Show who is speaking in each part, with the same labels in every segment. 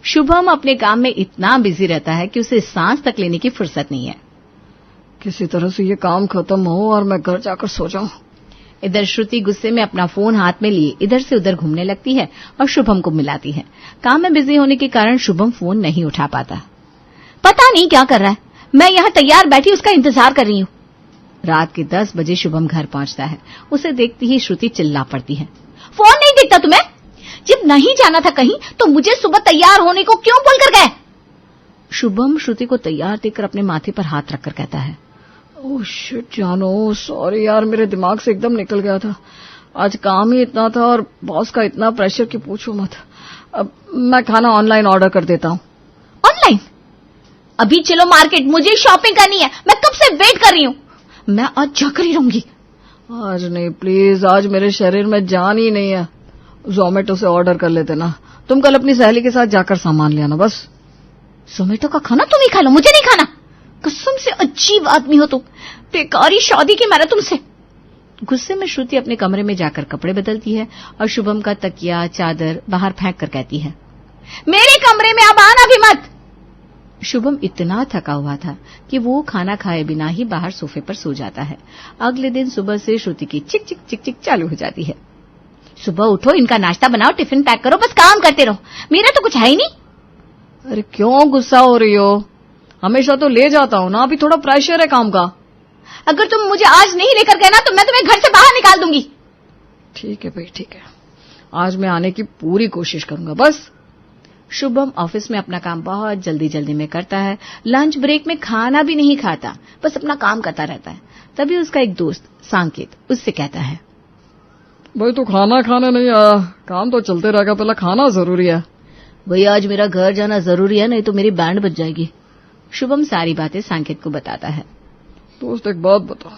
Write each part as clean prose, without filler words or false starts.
Speaker 1: शुभम अपने काम में इतना बिजी रहता है कि उसे सांस तक लेने की फुर्सत नहीं है।
Speaker 2: किसी तरह से ये काम खत्म हो और मैं घर जाकर सो जाऊं।
Speaker 1: इधर श्रुति गुस्से में अपना फोन हाथ में लिए इधर से उधर घूमने लगती है और शुभम को मिलाती है। काम में बिजी होने के कारण शुभम फोन नहीं उठा पाता। पता नहीं क्या कर रहा है, मैं यहाँ तैयार बैठी उसका इंतजार कर रही हूँ। रात के 10 बजे शुभम घर पहुंचता है। उसे देखती ही श्रुति चिल्ला पड़ती है, फोन नहीं दिखता तुम्हें? जब नहीं जाना था कहीं तो मुझे सुबह तैयार होने को क्यों बोल कर गए? शुभम श्रुति को तैयार देखकर अपने माथे पर हाथ रखकर कहता है,
Speaker 2: ओह शिट जानो, सॉरी यार, मेरे दिमाग से एकदम निकल गया था। आज काम ही इतना था और बॉस का इतना प्रेशर कि पूछो मत। अब मैं खाना ऑनलाइन ऑर्डर कर देता हूँ।
Speaker 1: ऑनलाइन? अभी चलो मार्केट, मुझे शॉपिंग करनी है, मैं कब से वेट कर रही हूँ। मैं आज जाकर ही रहूंगी।
Speaker 2: आज नहीं प्लीज, आज मेरे शरीर में जान ही नहीं है। जोमेटो से ऑर्डर कर लेते ना, तुम कल अपनी सहेली के साथ जाकर सामान ले आना बस।
Speaker 1: जोमेटो का खाना तुम ही खा लो, मुझे नहीं खाना। कसम से अजीब आदमी हो तुम, बेकारी शादी की मैंने तुमसे। गुस्से में श्रुति अपने कमरे में जाकर कपड़े बदलती है और शुभम का तकिया चादर बाहर फेंक कर कहती है, मेरे कमरे में अब आना भी मत। शुभम इतना थका हुआ था कि वो खाना खाए बिना ही बाहर सोफे पर सो जाता है। अगले दिन सुबह से श्रुति की चिक चिक चिक चिक चालू हो जाती है। सुबह उठो, इनका नाश्ता बनाओ, टिफिन पैक करो, बस काम करते रहो, मेरा तो कुछ है ही नहीं।
Speaker 2: अरे क्यों गुस्सा हो रही हो? हमेशा तो ले जाता हूँ ना, अभी थोड़ा प्रेशर है काम का।
Speaker 1: अगर तुम मुझे आज नहीं लेकर गए ना तो मैं तुम्हें घर से बाहर निकाल दूंगी।
Speaker 2: ठीक है भाई, ठीक है, आज मैं आने की पूरी कोशिश करूंगा बस।
Speaker 1: शुभम ऑफिस में अपना काम बहुत जल्दी जल्दी में करता है। लंच ब्रेक में खाना भी नहीं खाता, बस अपना काम करता रहता है। तभी उसका एक दोस्त सांकेत उससे कहता है,
Speaker 2: भाई तू खाना खाने नहीं आया, काम तो चलते रहेगा, पहले खाना जरूरी है।
Speaker 1: भैया आज मेरा घर जाना जरूरी है, नहीं तो मेरी बैंड बज जाएगी। शुभम सारी बातें सांकेत को बताता है।
Speaker 2: दोस्त एक बात बता,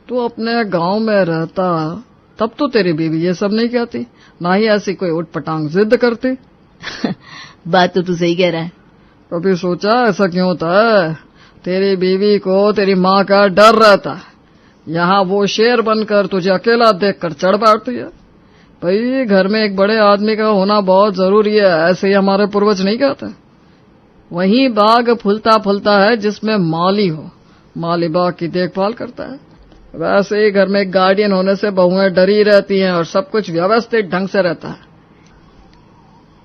Speaker 2: तू अपने गांव में रहता तब तो तेरी बीवी ये सब नहीं कहती, ना ही ऐसी कोई उठपटांग जिद करती।
Speaker 1: बात तो तू सही कह रहा है।
Speaker 2: कभी सोचा ऐसा क्यों होता है? तेरी बीवी को तेरी माँ का डर रहता है, यहाँ वो शेर बनकर तुझे अकेला देखकर चढ़ बैठती है। भाई घर में एक बड़े आदमी का होना बहुत जरूरी है, ऐसे ही हमारे पूर्वज नहीं कहते। वहीं बाग फूलता फूलता है जिसमें माली हो, माली बाग की देखभाल करता है। वैसे ही घर में एक गार्डियन होने से बहुएं डरी रहती हैं और सब कुछ व्यवस्थित ढंग से रहता है।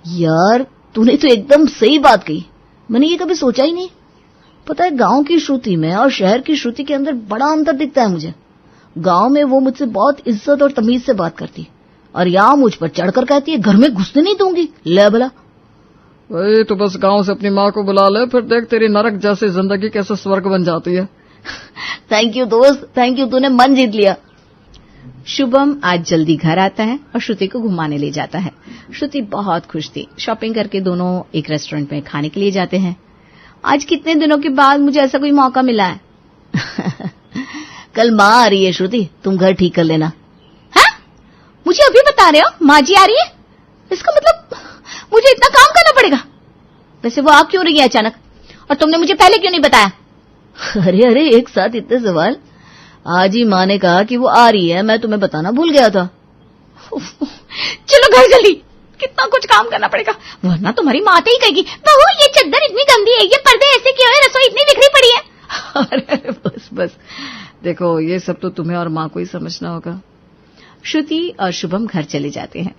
Speaker 1: यार तूने तो एकदम सही बात कही, मैंने ये कभी सोचा ही नहीं। पता है गांव की श्रुति में और शहर की श्रुति के अंदर बड़ा अंतर दिखता है मुझे। गांव में वो मुझसे बहुत इज्जत और तमीज से बात करती और यहाँ मुझ पर चढ़कर कहती है घर में घुसने नहीं दूंगी। ले भला
Speaker 2: वही तो, बस गांव से अपनी माँ को बुला ले, फिर देख तेरी नरक जैसी जिंदगी कैसे स्वर्ग बन जाती है।
Speaker 1: थैंक यू दोस्त, थैंक यू, तूने मन जीत लिया। शुभम आज जल्दी घर आता है और श्रुति को घुमाने ले जाता है। श्रुति बहुत खुश थी। शॉपिंग करके दोनों एक रेस्टोरेंट में खाने के लिए जाते हैं। आज कितने दिनों के बाद मुझे ऐसा कोई मौका मिला है। कल माँ आ रही है श्रुति, तुम घर ठीक कर लेना। है? मुझे अभी बता रहे हो माँ जी आ रही है? इसका मतलब मुझे इतना काम करना पड़ेगा। वैसे वो आ क्यों रही है अचानक, और तुमने मुझे पहले क्यों नहीं बताया? अरे अरे एक साथ इतने सवाल। आज ही माँ ने कहा कि वो आ रही है, मैं तुम्हें बताना भूल गया था। चलो घर जल्दी, कितना कुछ काम करना पड़ेगा, वरना तुम्हारी माँ तो ही कहेगी बहू ये चादर इतनी गंदी है, ये पर्दे ऐसे क्यों है, रसोई इतनी बिखरी पड़ी है।
Speaker 2: अरे बस बस, देखो ये सब तो तुम्हें और माँ को ही समझना होगा।
Speaker 1: श्रुति और शुभम घर चले जाते हैं।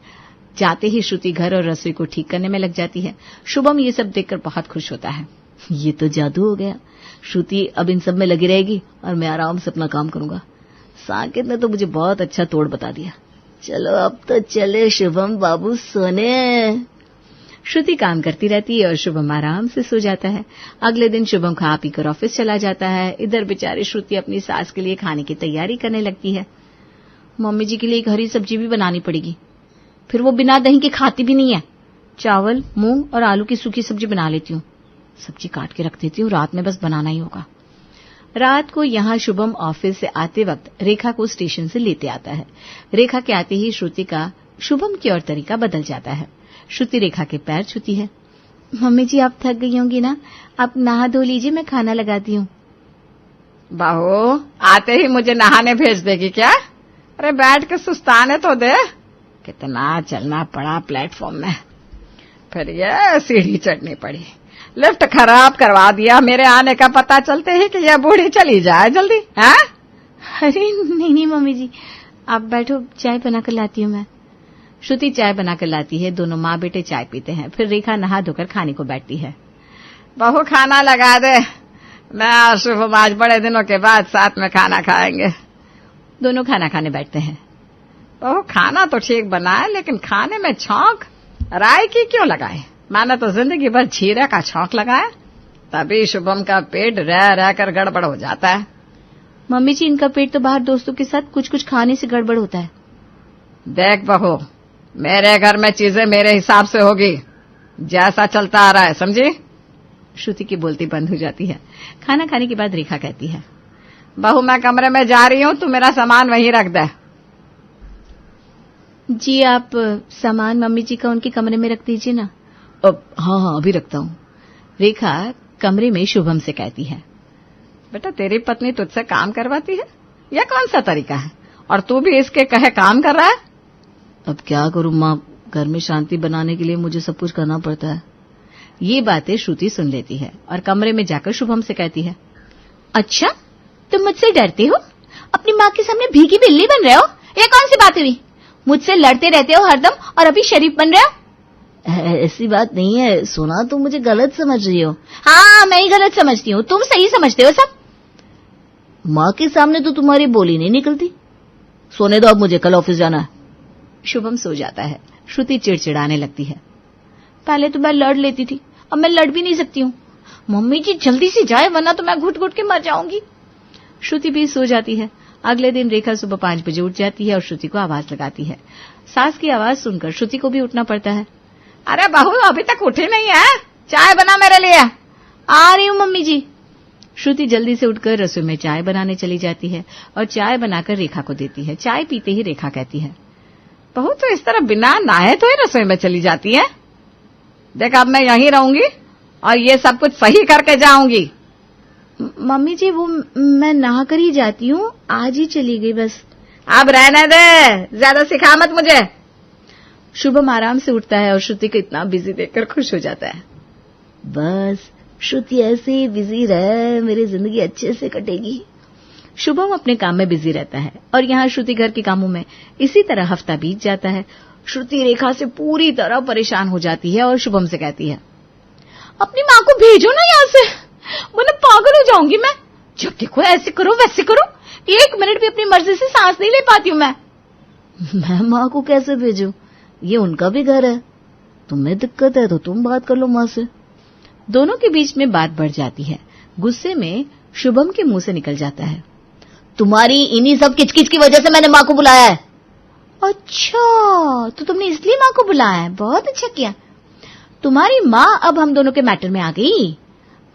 Speaker 1: जाते ही श्रुति घर और रसोई को ठीक करने में लग जाती है। शुभम ये सब देखकर बहुत खुश होता है। ये तो जादू हो गया, श्रुति अब इन सब में लगी रहेगी और मैं आराम से अपना काम करूंगा। सांकेत ने तो मुझे बहुत अच्छा तोड़ बता दिया। चलो अब तो चले शुभम बाबू सोने। श्रुति काम करती रहती है और शुभम आराम से सो जाता है। अगले दिन शुभम खा पीकर ऑफिस चला जाता है। इधर बेचारी श्रुति अपनी सास के लिए खाने की तैयारी करने लगती है। मम्मी जी के लिए एक हरी सब्जी भी बनानी पड़ेगी, फिर वो बिना दही के खाती भी नहीं है। चावल, मूंग और आलू की सूखी सब्जी बना लेती हूँ। सब्जी काट के रख देती हूँ, रात में बस बनाना ही होगा। रात को यहाँ शुभम ऑफिस से आते वक्त रेखा को स्टेशन से लेते आता है। रेखा के आते ही श्रुति का शुभम की ओर तरीका बदल जाता है। श्रुति रेखा के पैर छूती है। मम्मी जी आप थक गई होंगी ना, आप नहा धो लीजिए, मैं खाना लगाती हूँ।
Speaker 2: बहू आते ही मुझे नहाने भेज देगी क्या? अरे बैठ के सुस्ताने तो दे, कितना चलना पड़ा प्लेटफॉर्म में। फिर ये सीढ़ी चढ़नी पड़ी, लिफ्ट खराब करवा दिया मेरे आने का पता चलते ही कि यह बूढ़ी चली जाए जल्दी। है?
Speaker 1: अरे नहीं मम्मी जी, आप बैठो, चाय बनाकर लाती हूँ मैं। श्रुति चाय बनाकर लाती है। दोनों माँ बेटे चाय पीते हैं। फिर रेखा नहा धोकर खाने को बैठती है।
Speaker 2: बहू खाना लगा दे, मैं और शुभम आज बड़े दिनों के बाद साथ में खाना खाएंगे।
Speaker 1: दोनों खाना खाने बैठते हैं।
Speaker 2: बहू खाना तो ठीक बना है, लेकिन खाने में छौंक राय की क्यों लगाए? मैंने तो जिंदगी भर जीरे का छौंक लगाया, तभी शुभम का पेट रह रह कर गड़बड़ हो जाता है।
Speaker 1: मम्मी जी, इनका पेट तो बाहर दोस्तों के साथ कुछ कुछ खाने से गड़बड़ होता है।
Speaker 2: देख बहू, मेरे घर में चीजें मेरे हिसाब से होगी, जैसा चलता आ रहा है, समझी?
Speaker 1: श्रुति की बोलती बंद हो जाती है। खाना खाने के बाद रेखा कहती है,
Speaker 2: बहू मैं कमरे में जा रही हूँ, तू मेरा सामान वहीं रख दे।
Speaker 1: जी आप सामान मम्मी जी का उनके कमरे में रख दीजिए ना। हाँ अभी रखता हूँ। रेखा कमरे में शुभम से कहती है,
Speaker 2: बेटा तेरी पत्नी तुझसे काम करवाती है, यह कौन सा तरीका है? और तू भी इसके कहे काम कर रहा है?
Speaker 1: अब क्या करूं माँ, घर में शांति बनाने के लिए मुझे सब कुछ करना पड़ता है। ये बातें श्रुति सुन लेती है और कमरे में जाकर शुभम से कहती है, अच्छा तुम मुझसे डरते हो? अपनी माँ के सामने भीगी बिल्ली बन रहे हो? ये कौन सी बात हुई? मुझसे लड़ते रहते हो हरदम और अभी शरीफ बन रहे हो? ऐसी बात नहीं है सोना, तुम मुझे गलत समझ रही हो। हाँ मैं ही गलत समझती हूँ, तुम सही समझते हो सब। माँ के सामने तो तुम्हारी बोली नहीं निकलती। सोने दो, अब मुझे कल ऑफिस जाना है। शुभम सो जाता है। श्रुति चिड़चिड़ाने लगती है, पहले तो मैं लड़ लेती थी, अब मैं लड़ भी नहीं सकती हूँ। मम्मी जी जल्दी से जाए वरना तो मैं घुट घुट के मर जाऊंगी। श्रुति भी सो जाती है। अगले दिन रेखा सुबह 5 बजे उठ जाती है और श्रुति को आवाज लगाती है। सास की आवाज सुनकर श्रुति को भी उठना पड़ता है।
Speaker 2: अरे बहू अभी तक उठी नहीं है, चाय बना मेरे लिए।
Speaker 1: आ रही हूँ मम्मी जी। श्रुति जल्दी से उठकर रसोई में चाय बनाने चली जाती है और चाय बनाकर रेखा को देती है। चाय पीते ही रेखा कहती है,
Speaker 2: बहू तो इस तरह बिना नहाए तो ही रसोई में चली जाती है। देख अब मैं यहीं रहूंगी और ये सब कुछ सही करके जाऊंगी।
Speaker 1: मम्मी जी वो मैं नहा कर ही जाती हूँ, आज ही चली गई बस।
Speaker 2: अब रहने दे, ज्यादा सिखा मत मुझे।
Speaker 1: शुभम आराम से उठता है और श्रुति को इतना बिजी देखकर खुश हो जाता है। बस श्रुति ऐसे ही बिजी रहे, मेरी जिंदगी अच्छे से कटेगी। शुभम अपने काम में बिजी रहता है और यहाँ श्रुति घर के कामों में। इसी तरह हफ्ता बीत जाता है। श्रुति रेखा से पूरी तरह परेशान हो जाती है और शुभम से कहती है, अपनी माँ को भेजो ना यहाँ से, वरना पागल हो जाऊंगी मैं। जब देखो ऐसे करो वैसे करो, 1 मिनट भी अपनी मर्जी से सांस नहीं ले पाती हूँ मैं माँ को कैसे भेजूं? ये उनका भी घर है। तुम्हें दिक्कत है तो तुम बात कर लो माँ से। दोनों के बीच में बात बढ़ जाती है। गुस्से में शुभम के मुंह से निकल जाता है, तुम्हारी इन्हीं सब किचकिच की वजह से मैंने माँ को बुलाया है। अच्छा तो तुमने इसलिए माँ को बुलाया है, बहुत अच्छा किया। तुम्हारी माँ अब हम दोनों के मैटर में आ गई।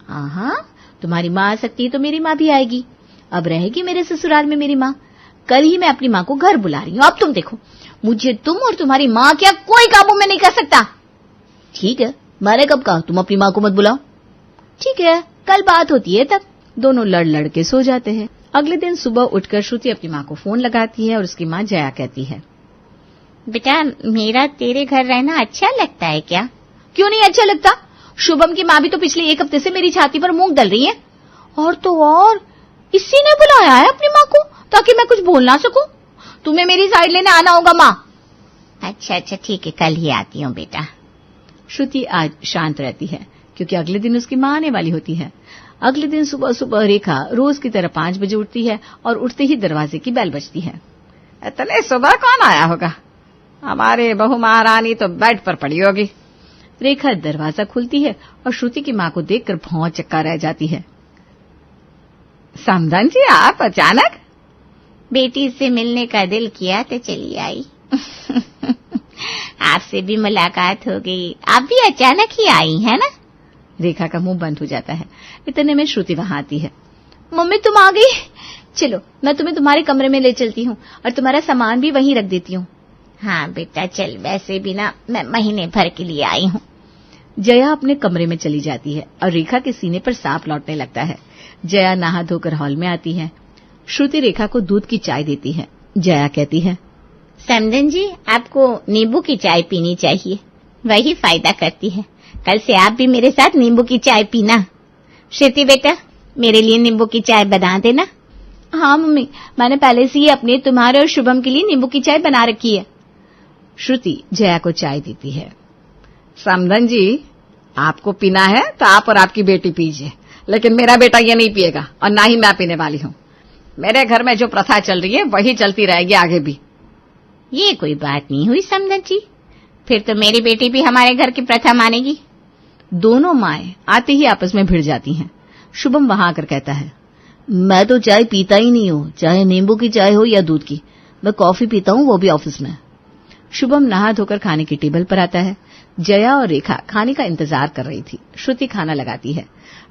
Speaker 1: हाँ तुम्हारी माँ आ सकती है तो मेरी माँ भी आएगी। अब रहेगी मेरे ससुराल में मेरी माँ। कल ही मैं अपनी माँ को घर बुला रही हूँ। अब तुम देखो, मुझे तुम और तुम्हारी माँ क्या कोई काबू में नहीं कर सकता। ठीक है, मैंने कब कहा तुम अपनी माँ को मत बुलाओ। ठीक है, कल बात होती है तब। दोनों लड़ लड़ के सो जाते हैं। अगले दिन सुबह उठकर श्रुति अपनी माँ को फोन लगाती है और उसकी माँ जया कहती है, बेटा मेरा तेरे घर रहना अच्छा लगता है क्या? क्यों नहीं अच्छा लगता? शुभम की माँ भी तो पिछले 1 हफ्ते से मेरी छाती पर मूंग डल रही है। और तो और इसी ने बुलाया है अपनी माँ को ताकि मैं कुछ बोल ना सकूं। तुम्हें मेरी साइड लेने आना होगा माँ। अच्छा ठीक है, कल ही आती हूँ बेटा। श्रुति आज शांत रहती है क्योंकि अगले दिन उसकी माँ आने वाली होती है। अगले दिन सुबह सुबह रेखा रोज की तरह 5 बजे उठती है और उठते ही दरवाजे की बेल बजती है।
Speaker 2: इतने सुबह कौन आया होगा? हमारे बहू महारानी तो बेड पर पड़ी होगी।
Speaker 1: रेखा दरवाजा खुलती है और श्रुति की माँ को देखकर भौं चक्का रह जाती है।
Speaker 2: समधन जी आप अचानक?
Speaker 3: बेटी से मिलने का दिल किया तो चली आई। आपसे भी मुलाकात हो गई, आप भी अचानक ही आई है ना?
Speaker 1: रेखा का मुंह बंद हो जाता है। इतने में श्रुति वहां आती है। मम्मी तुम आ गई, चलो मैं तुम्हें तुम्हारे कमरे में ले चलती हूँ और तुम्हारा सामान भी वहीं रख देती हूँ।
Speaker 3: हाँ बेटा चल, वैसे भी ना मैं महीने भर के लिए आई हूँ।
Speaker 1: जया अपने कमरे में चली जाती है और रेखा के सीने पर सांप लौटने लगता है। जया नहा धोकर हॉल में आती है। श्रुति रेखा को दूध की चाय देती है। जया कहती है,
Speaker 3: समधन जी आपको नींबू की चाय पीनी चाहिए। वही फायदा करती है। कल से आप भी मेरे साथ नींबू की चाय पीना। श्रुति बेटा, मेरे लिए नींबू की चाय बना देना।
Speaker 1: हाँ मम्मी, मैंने पहले से ही अपने, तुम्हारे और शुभम के लिए नींबू की चाय बना रखी है। श्रुति जया को चाय देती है।
Speaker 2: समधन जी, आपको पीना है तो आप और आपकी बेटी पीजिए, लेकिन मेरा बेटा ये नहीं पिएगा और ना ही मैं पीने वाली हूँ। मेरे घर में जो प्रथा चल रही है वही चलती रहेगी आगे भी।
Speaker 3: ये कोई बात नहीं हुई समधन जी, फिर तो मेरी बेटी भी हमारे घर की प्रथा मानेगी।
Speaker 1: दोनों माएं आते ही आपस में भिड़ जाती हैं। शुभम वहां आकर कहता है, मैं तो चाय पीता ही नहीं हूँ, चाहे नींबू की चाय हो या दूध की। मैं कॉफी पीता हूँ, वो भी ऑफिस में। शुभम नहा धोकर खाने की टेबल पर आता है। जया और रेखा खाने का इंतजार कर रही थी। श्रुति खाना लगाती है।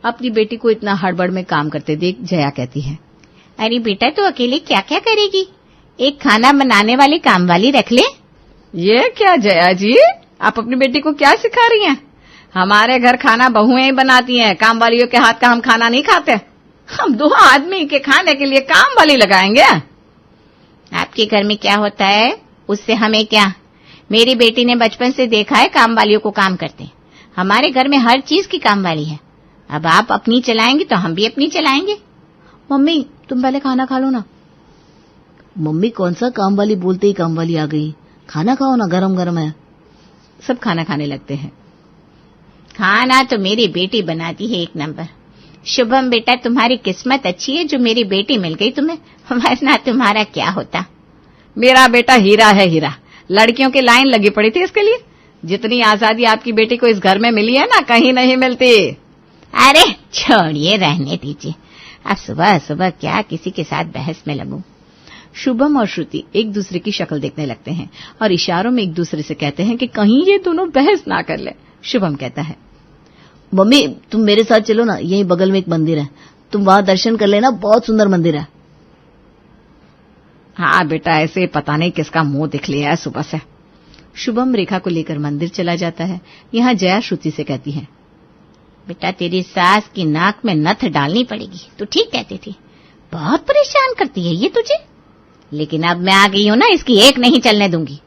Speaker 1: अपनी बेटी को इतना हड़बड़ में काम करते देख जया कहती है,
Speaker 3: अरे बेटा, तू अकेले क्या क्या करेगी? एक खाना बनाने वाली काम वाली रख ले।
Speaker 2: ये क्या जया जी, आप अपनी बेटी को क्या सिखा रही हैं? हमारे घर खाना बहुएं ही बनाती हैं, काम वालियों के हाथ का हम खाना नहीं खाते। हम 2 आदमी के खाने के लिए काम वाली लगाएंगे?
Speaker 3: आपके घर में क्या होता है उससे हमें क्या? मेरी बेटी ने बचपन से देखा है काम वालियों को काम करते। हमारे घर में हर चीज की काम वाली है। अब आप अपनी चलाएंगी तो हम भी अपनी चलाएंगे।
Speaker 1: मम्मी तुम पहले खाना खा लो ना। मम्मी कौन सा काम वाली बोलते ही काम वाली आ गई, खाना खाओ ना, गरम गरम है। सब खाना खाने लगते हैं।
Speaker 3: खाना तो मेरी बेटी बनाती है 1 नंबर। शुभम बेटा, तुम्हारी किस्मत अच्छी है जो मेरी बेटी मिल गई तुम्हें, वरना तुम्हारा क्या होता।
Speaker 2: मेरा बेटा हीरा है, हीरा। लड़कियों की लाइन लगी पड़ी थी इसके लिए। जितनी आजादी आपकी बेटी को इस घर में मिली है ना, कहीं नहीं मिलती।
Speaker 3: अरे छोड़िए, रहने दीजिए। अब सुबह सुबह क्या किसी के साथ बहस में लगूं।
Speaker 1: शुभम और श्रुति एक दूसरे की शक्ल देखने लगते हैं और इशारों में एक दूसरे से कहते हैं कि कहीं ये दोनों बहस ना कर ले। शुभम कहता है, मम्मी तुम मेरे साथ चलो ना, यहीं बगल में एक मंदिर है, तुम वहां दर्शन कर लेना, बहुत सुंदर मंदिर है।
Speaker 2: हाँ बेटा, ऐसे पता नहीं किसका मुंह दिख लिया है सुबह से।
Speaker 1: शुभम रेखा को लेकर मंदिर चला जाता है। यहाँ जया श्रुति से कहती है,
Speaker 3: बेटा तेरी सास की नाक में नथ डालनी पड़ेगी। तू ठीक कहती थी, बहुत परेशान करती है ये तुझे, लेकिन अब मैं आ गई हूं ना, इसकी एक नहीं चलने दूंगी।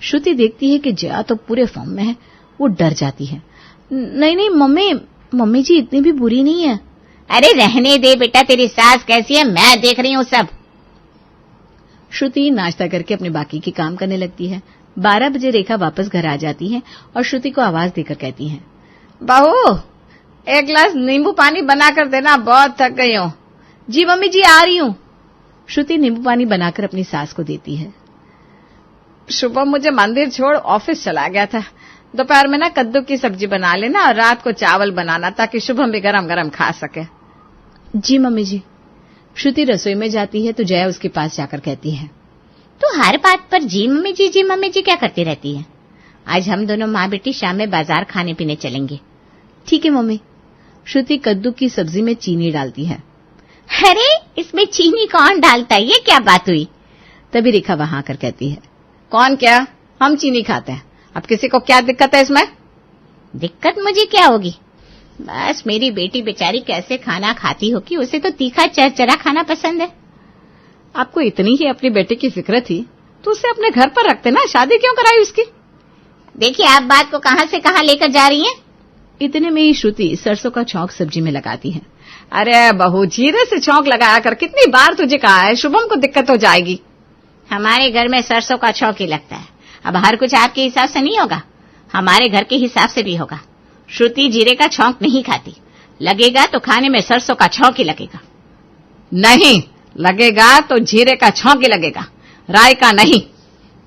Speaker 1: श्रुति देखती है कि जया तो पूरे फॉर्म में है, वो डर जाती है। नहीं नहीं मम्मी जी इतनी भी बुरी नहीं है।
Speaker 3: अरे रहने दे बेटा, तेरी सास कैसी है मैं देख रही हूँ सब।
Speaker 1: श्रुति नाश्ता करके अपने बाकी के काम करने लगती है। 12 बजे रेखा वापस घर आ जाती है और श्रुति को आवाज देकर कहती है,
Speaker 2: बहू 1 गिलास नींबू पानी बना कर देना, बहुत थक गई हूँ।
Speaker 1: जी मम्मी जी आ रही हूँ। श्रुति नींबू पानी बनाकर अपनी सास को देती है।
Speaker 2: शुभम मुझे मंदिर छोड़ ऑफिस चला गया था। दोपहर में ना कद्दू की सब्जी बना लेना और रात को चावल बनाना, ताकि शुभम भी गरम गरम खा सके।
Speaker 1: जी मम्मी जी। श्रुति रसोई में जाती है तो जया उसके पास जाकर कहती है,
Speaker 3: तो हर बात पर जी मम्मी जी क्या करती रहती है? आज हम दोनों माँ बेटी शाम में बाजार खाने पीने चलेंगे।
Speaker 1: ठीक है मम्मी। श्रुति कद्दू की सब्जी में चीनी डालती है।
Speaker 3: अरे इसमें चीनी कौन डालता है, ये क्या बात हुई?
Speaker 1: तभी रेखा वहां आकर कहती है,
Speaker 2: कौन क्या, हम चीनी खाते हैं, अब किसी को क्या दिक्कत है इसमें?
Speaker 3: दिक्कत मुझे क्या होगी, बस मेरी बेटी बेचारी कैसे खाना खाती होगी, उसे तो तीखा चरचरा खाना पसंद है।
Speaker 2: आपको इतनी ही अपनी बेटी की फिक्र थी तो उसे अपने घर पर रखते ना, शादी क्यों कराई उसकी?
Speaker 3: देखिए आप बात को कहां से कहां लेकर जा रही हैं।
Speaker 1: इतने में ही श्रुति सरसों का छौंक सब्जी में लगाती है।
Speaker 2: अरे बहू, जीरे से छौंक लगाया कर, कितनी बार तुझे कहा है, शुभम को दिक्कत हो जाएगी।
Speaker 3: हमारे घर में सरसों का छौंक ही लगता है। अब हर कुछ आपके हिसाब से नहीं होगा, हमारे घर के हिसाब से भी होगा। श्रुति जीरे का छौंक नहीं खाती, लगेगा तो खाने में सरसों का छौंक ही लगेगा।
Speaker 2: नहीं लगेगा तो जीरे का छौंक ही लगेगा, राई का नहीं।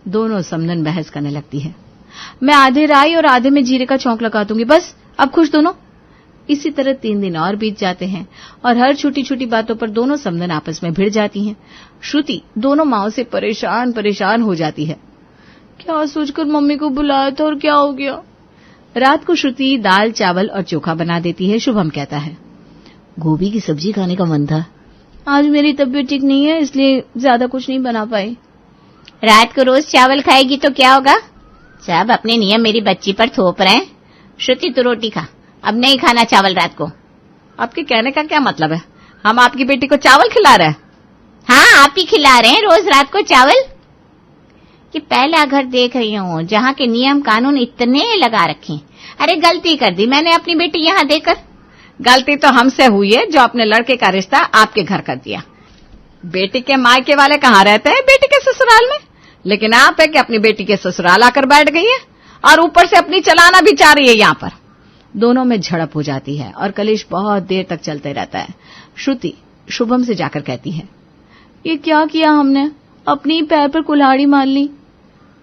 Speaker 1: दोनों समधन बहस करने लगती है। मैं आधे राई और आधे में जीरे का छौंक लगा दूंगी, बस अब खुश दोनों। इसी तरह 3 दिन और बीत जाते हैं और हर छोटी छोटी बातों पर दोनों समधन आपस में भिड़ जाती हैं। श्रुति दोनों माओं से परेशान हो जाती है। क्या सोचकर मम्मी को बुलाया था और क्या हो गया। रात को श्रुति दाल चावल और चोखा बना देती है। शुभम कहता है, गोभी की सब्जी खाने का मन था, आज मेरी तबीयत ठीक नहीं है इसलिए ज्यादा कुछ नहीं बना पाई।
Speaker 3: रात को रोज चावल खाएगी तो क्या होगा, सब अपने नियम मेरी बच्ची पर थोप रहे हैं। श्रुति तू रोटी खा, अब नहीं खाना चावल रात को।
Speaker 2: आपके कहने का क्या मतलब है, हम आपकी बेटी को चावल खिला रहे हैं?
Speaker 3: हाँ आप ही खिला रहे हैं रोज रात को चावल। कि पहला घर देख रही हूँ जहाँ के नियम कानून इतने लगा रखे। अरे गलती कर दी मैंने अपनी बेटी यहाँ देकर।
Speaker 1: गलती तो हमसे हुई है जो अपने लड़के का रिश्ता आपके घर कर दिया। बेटी के मायके वाले कहाँ रहते हैं बेटी के ससुराल में, लेकिन आप है कि अपनी बेटी के ससुराल आकर बैठ गई है और ऊपर से अपनी चलाना भी चाह रही है यहाँ पर। दोनों में झड़प हो जाती है और कलेश बहुत देर तक चलते रहता है। श्रुति शुभम से जाकर कहती है, ये क्या किया हमने, अपनी पैर पर कुल्हाड़ी मार ली।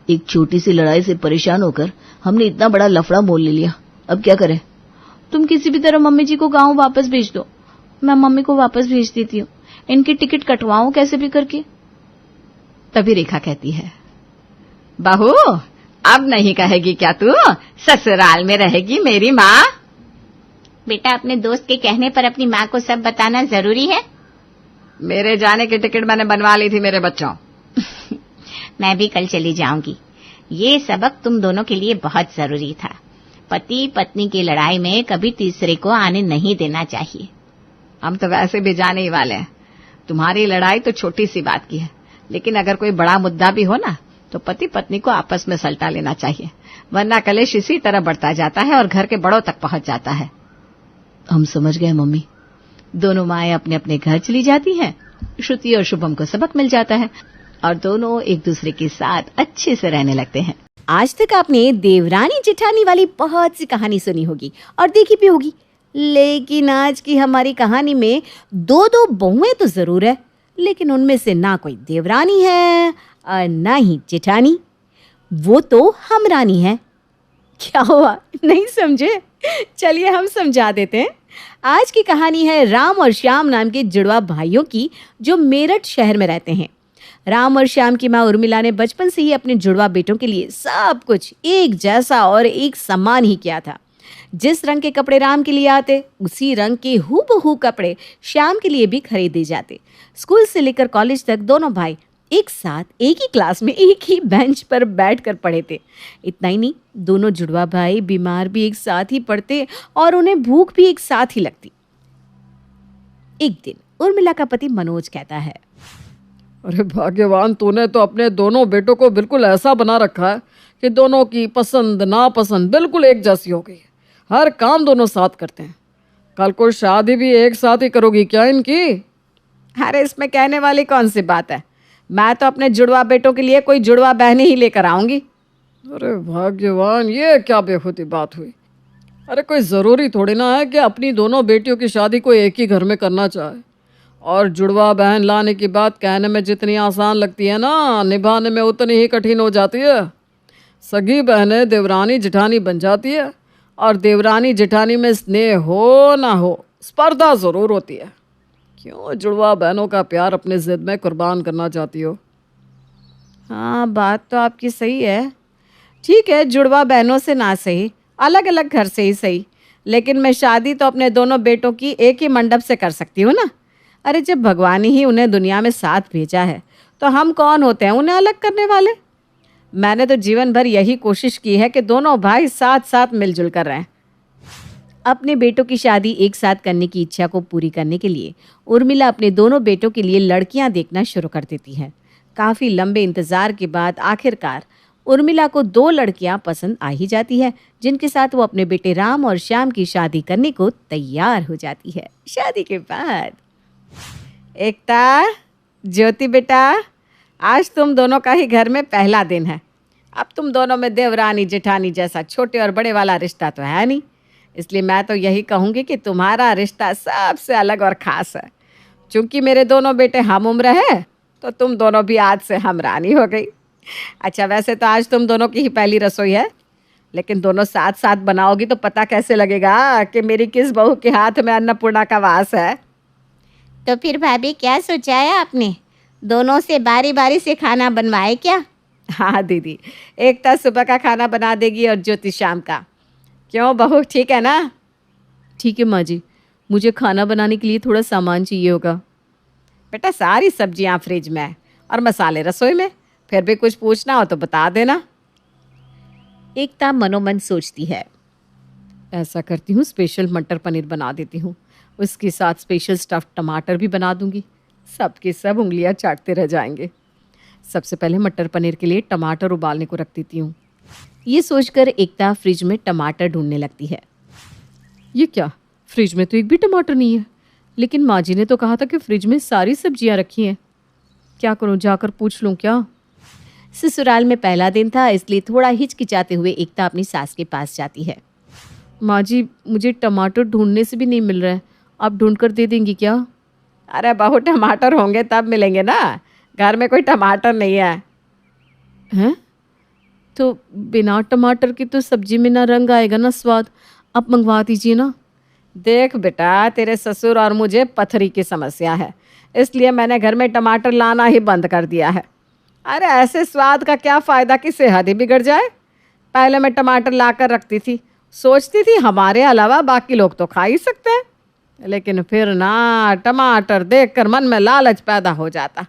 Speaker 1: एक छोटी सी लड़ाई से परेशान होकर हमने इतना बड़ा लफड़ा मोल ले लिया, अब क्या करें। तुम किसी भी तरह मम्मी जी को गांव वापस भेज दो। मैं मम्मी को वापस भेज देती हूँ, इनकी टिकट कटवाऊं कैसे भी करके। तभी रेखा कहती है, बहू अब नहीं कहेगी क्या तू, ससुराल में रहेगी मेरी माँ।
Speaker 3: बेटा अपने दोस्त के कहने पर अपनी माँ को सब बताना जरूरी है।
Speaker 1: मेरे जाने की टिकट मैंने बनवा ली थी मेरे बच्चों।
Speaker 3: मैं भी कल चली जाऊंगी। ये सबक तुम दोनों के लिए बहुत जरूरी था। पति पत्नी की लड़ाई में कभी तीसरे को आने नहीं देना चाहिए।
Speaker 1: हम तो वैसे भी जाने ही वाले हैं। तुम्हारी लड़ाई तो छोटी सी बात की है, लेकिन अगर कोई बड़ा मुद्दा भी हो ना तो पति पत्नी को आपस में सलटा लेना चाहिए, वरना कलेश इसी तरह बढ़ता जाता है और घर के बड़ों तक पहुंच जाता है। हम समझ गए मम्मी। दोनों माएं अपने अपने घर चली जाती हैं। श्रुति और शुभम को सबक मिल जाता है और दोनों एक दूसरे के साथ अच्छे से रहने लगते हैं।
Speaker 4: आज तक आपने देवरानी जेठानी वाली बहुत सी कहानी सुनी होगी और देखी भी होगी, लेकिन आज की हमारी कहानी में दो दो बहुएं तो जरूर है, लेकिन उनमें से ना कोई देवरानी है और ना ही जेठानी, वो तो हमरानी है। क्या हुआ, नहीं समझे? चलिए हम समझा देते हैं। आज की कहानी है राम और श्याम नाम के जुड़वा भाइयों की, जो मेरठ शहर में रहते हैं। राम और श्याम की माँ उर्मिला ने बचपन से ही अपने जुड़वा बेटों के लिए सब कुछ एक जैसा और एक समान ही किया था। जिस रंग के कपड़े राम के लिए आते, उसी रंग के हूबहू कपड़े श्याम के लिए भी खरीदे जाते। स्कूल से लेकर कॉलेज तक दोनों भाई एक साथ एक ही क्लास में एक ही बेंच पर बैठकर पढ़े थे। इतना ही नहीं, दोनों जुड़वा भाई बीमार भी एक साथ ही पड़ते और उन्हें भूख भी एक साथ ही लगती। एक दिन उर्मिला का पति मनोज कहता है,
Speaker 2: अरे भाग्यवान, तूने तो अपने दोनों बेटों को बिल्कुल ऐसा बना रखा है कि दोनों की पसंद नापसंद बिल्कुल एक जैसी हो गई है। हर काम दोनों साथ करते हैं। कल को शादी भी एक साथ ही करोगी क्या इनकी?
Speaker 1: अरे इसमें कहने वाली कौन सी बात है, मैं तो अपने जुड़वा बेटों के लिए कोई जुड़वा बहनें ही लेकर आऊंगी।
Speaker 2: अरे भाग्यवान, ये क्या बेहूदी बात हुई। अरे कोई ज़रूरी थोड़ी ना है कि अपनी दोनों बेटियों की शादी कोई एक ही घर में करना चाहे। और जुड़वा बहन लाने की बात कहने में जितनी आसान लगती है ना, निभाने में उतनी ही कठिन हो जाती है। सगी बहनें देवरानी जेठानी बन जाती है और देवरानी जेठानी में स्नेह हो ना हो, स्पर्धा ज़रूर होती है। क्यों जुड़वा बहनों का प्यार अपने ज़िद में कुर्बान करना चाहती हो?
Speaker 1: हाँ, बात तो आपकी सही है। ठीक है, जुड़वा बहनों से ना सही, अलग अलग घर से ही सही, लेकिन मैं शादी तो अपने दोनों बेटों की एक ही मंडप से कर सकती हूँ ना। अरे जब भगवान ही उन्हें दुनिया में साथ भेजा है तो हम कौन होते हैं उन्हें अलग करने वाले। मैंने तो जीवन भर यही कोशिश की है कि दोनों भाई साथ साथ मिलजुल कर रहें। अपने बेटों की शादी एक साथ करने की इच्छा को पूरी करने के लिए उर्मिला अपने दोनों बेटों के लिए लड़कियां देखना शुरू कर देती है। काफ़ी लंबे इंतज़ार के बाद आखिरकार उर्मिला को 2 लड़कियां पसंद आ ही जाती है, जिनके साथ वो अपने बेटे राम और श्याम की शादी करने को तैयार हो जाती है। शादी के बाद एकता, ज्योति बेटा, आज तुम दोनों का ही घर में पहला दिन है। अब तुम दोनों में देवरानी जेठानी जैसा छोटे और बड़े वाला रिश्ता तो है नहीं, इसलिए मैं तो यही कहूँगी कि तुम्हारा रिश्ता सबसे अलग और ख़ास है। चूँकि मेरे दोनों बेटे हम उम्र है तो तुम दोनों भी आज से हमरानी हो गई। अच्छा, वैसे तो आज तुम दोनों की ही पहली रसोई है, लेकिन दोनों साथ साथ बनाओगी तो पता कैसे लगेगा कि मेरी किस बहू के हाथ में अन्नपूर्णा का वास है।
Speaker 3: तो फिर भाभी क्या सोचा है आपने, दोनों से बारी बारी से खाना बनवाए क्या?
Speaker 1: हाँ दीदी, एकता सुबह का खाना बना देगी और ज्योति शाम का। क्यों बहू, ठीक है ना?
Speaker 4: ठीक है माँ जी, मुझे खाना बनाने के लिए थोड़ा सामान चाहिए होगा।
Speaker 1: बेटा सारी सब्जियां फ्रिज में है और मसाले रसोई में, फिर भी कुछ पूछना हो तो बता देना।
Speaker 4: एकता मनोमन सोचती है,
Speaker 1: ऐसा करती हूँ, स्पेशल मटर पनीर बना देती हूँ, उसके साथ स्पेशल स्टफ्ड टमाटर भी बना दूंगी। सब के सब उंगलियां चाटते रह जाएंगे।
Speaker 4: सबसे पहले मटर पनीर के लिए टमाटर उबालने को रख देती हूँ। ये सोचकर एकता फ्रिज में टमाटर ढूंढने लगती है। ये क्या, फ्रिज में तो एक भी टमाटर नहीं है, लेकिन माँ जी ने तो कहा था कि फ्रिज में सारी सब्जियां रखी हैं। क्या करूं, जाकर पूछ लूं क्या? ससुराल में पहला दिन था, इसलिए थोड़ा हिचकिचाते हुए एकता अपनी सास के पास जाती है। माँ जी, मुझे टमाटर ढूंढने से भी नहीं मिल रहा है, आप ढूंढ कर दे देंगी क्या? अरे बहू, टमाटर होंगे तब मिलेंगे ना, घर में कोई टमाटर नहीं है। हैं? तो बिना टमाटर की तो सब्जी में ना रंग आएगा ना स्वाद, आप मंगवा दीजिए ना। देख बेटा, तेरे ससुर और मुझे पथरी की समस्या है, इसलिए मैंने घर में टमाटर लाना ही बंद कर दिया है। अरे ऐसे स्वाद का क्या फ़ायदा कि सेहत ही बिगड़ जाए। पहले मैं टमाटर ला कर रखती थी, सोचती थी हमारे अलावा बाकी लोग तो खा ही सकते हैं, लेकिन फिर ना टमाटर देखकर मन में लालच पैदा हो जाता,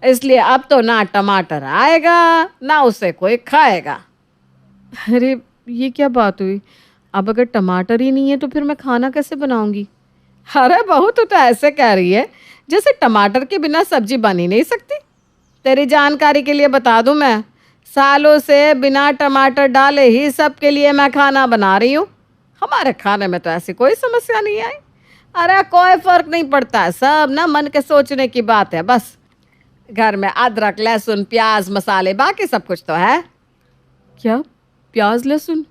Speaker 4: इसलिए अब तो ना टमाटर आएगा ना उसे कोई खाएगा। अरे ये क्या बात हुई, अब अगर टमाटर ही नहीं है तो फिर मैं खाना कैसे बनाऊंगी? अरे बहू, तू तो ऐसे कह रही है जैसे टमाटर के बिना सब्जी बन ही नहीं सकती। तेरी जानकारी के लिए बता दूं, मैं सालों से बिना टमाटर डाले ही सबके लिए मैं खाना बना रही हूँ। हमारे खाने में तो ऐसी कोई समस्या नहीं आई। अरे कोई फर्क नहीं पड़ता, सब ना मन के सोचने की बात है बस। घर में अदरक, लहसुन, प्याज, मसाले, बाकी सब कुछ तो है। क्या प्याज लहसुन?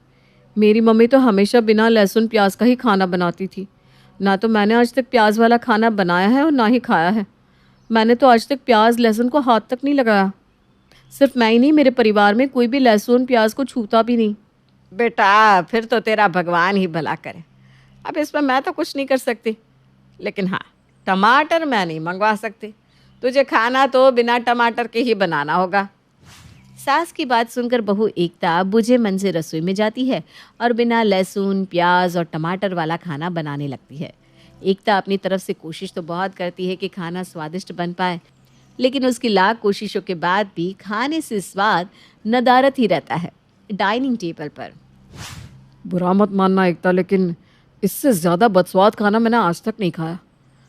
Speaker 4: मेरी मम्मी तो हमेशा बिना लहसुन प्याज का ही खाना बनाती थी। ना तो मैंने आज तक प्याज वाला खाना बनाया है और ना ही खाया है। मैंने तो आज तक प्याज लहसुन को हाथ तक नहीं लगाया। सिर्फ मैं ही नहीं, मेरे परिवार में कोई भी लहसुन प्याज को छूता भी नहीं। बेटा, फिर तो तेरा भगवान ही भला करे। अब इसमें मैं तो कुछ नहीं कर सकती, लेकिन हाँ, टमाटर मैं नहीं मंगवा सकती। तुझे खाना तो बिना टमाटर के ही बनाना होगा। सास की बात सुनकर बहू एकता बुझे मन से रसोई में जाती है और बिना लहसुन, प्याज और टमाटर वाला खाना बनाने लगती है। एकता अपनी तरफ से कोशिश तो बहुत करती है कि खाना स्वादिष्ट बन पाए, लेकिन उसकी लाख कोशिशों के बाद भी खाने से स्वाद नदारत ही रहता है डाइनिंग टेबल पर। बुरा मत मानना एकता, लेकिन इससे ज़्यादा बदस्वाद खाना मैंने आज तक नहीं खाया।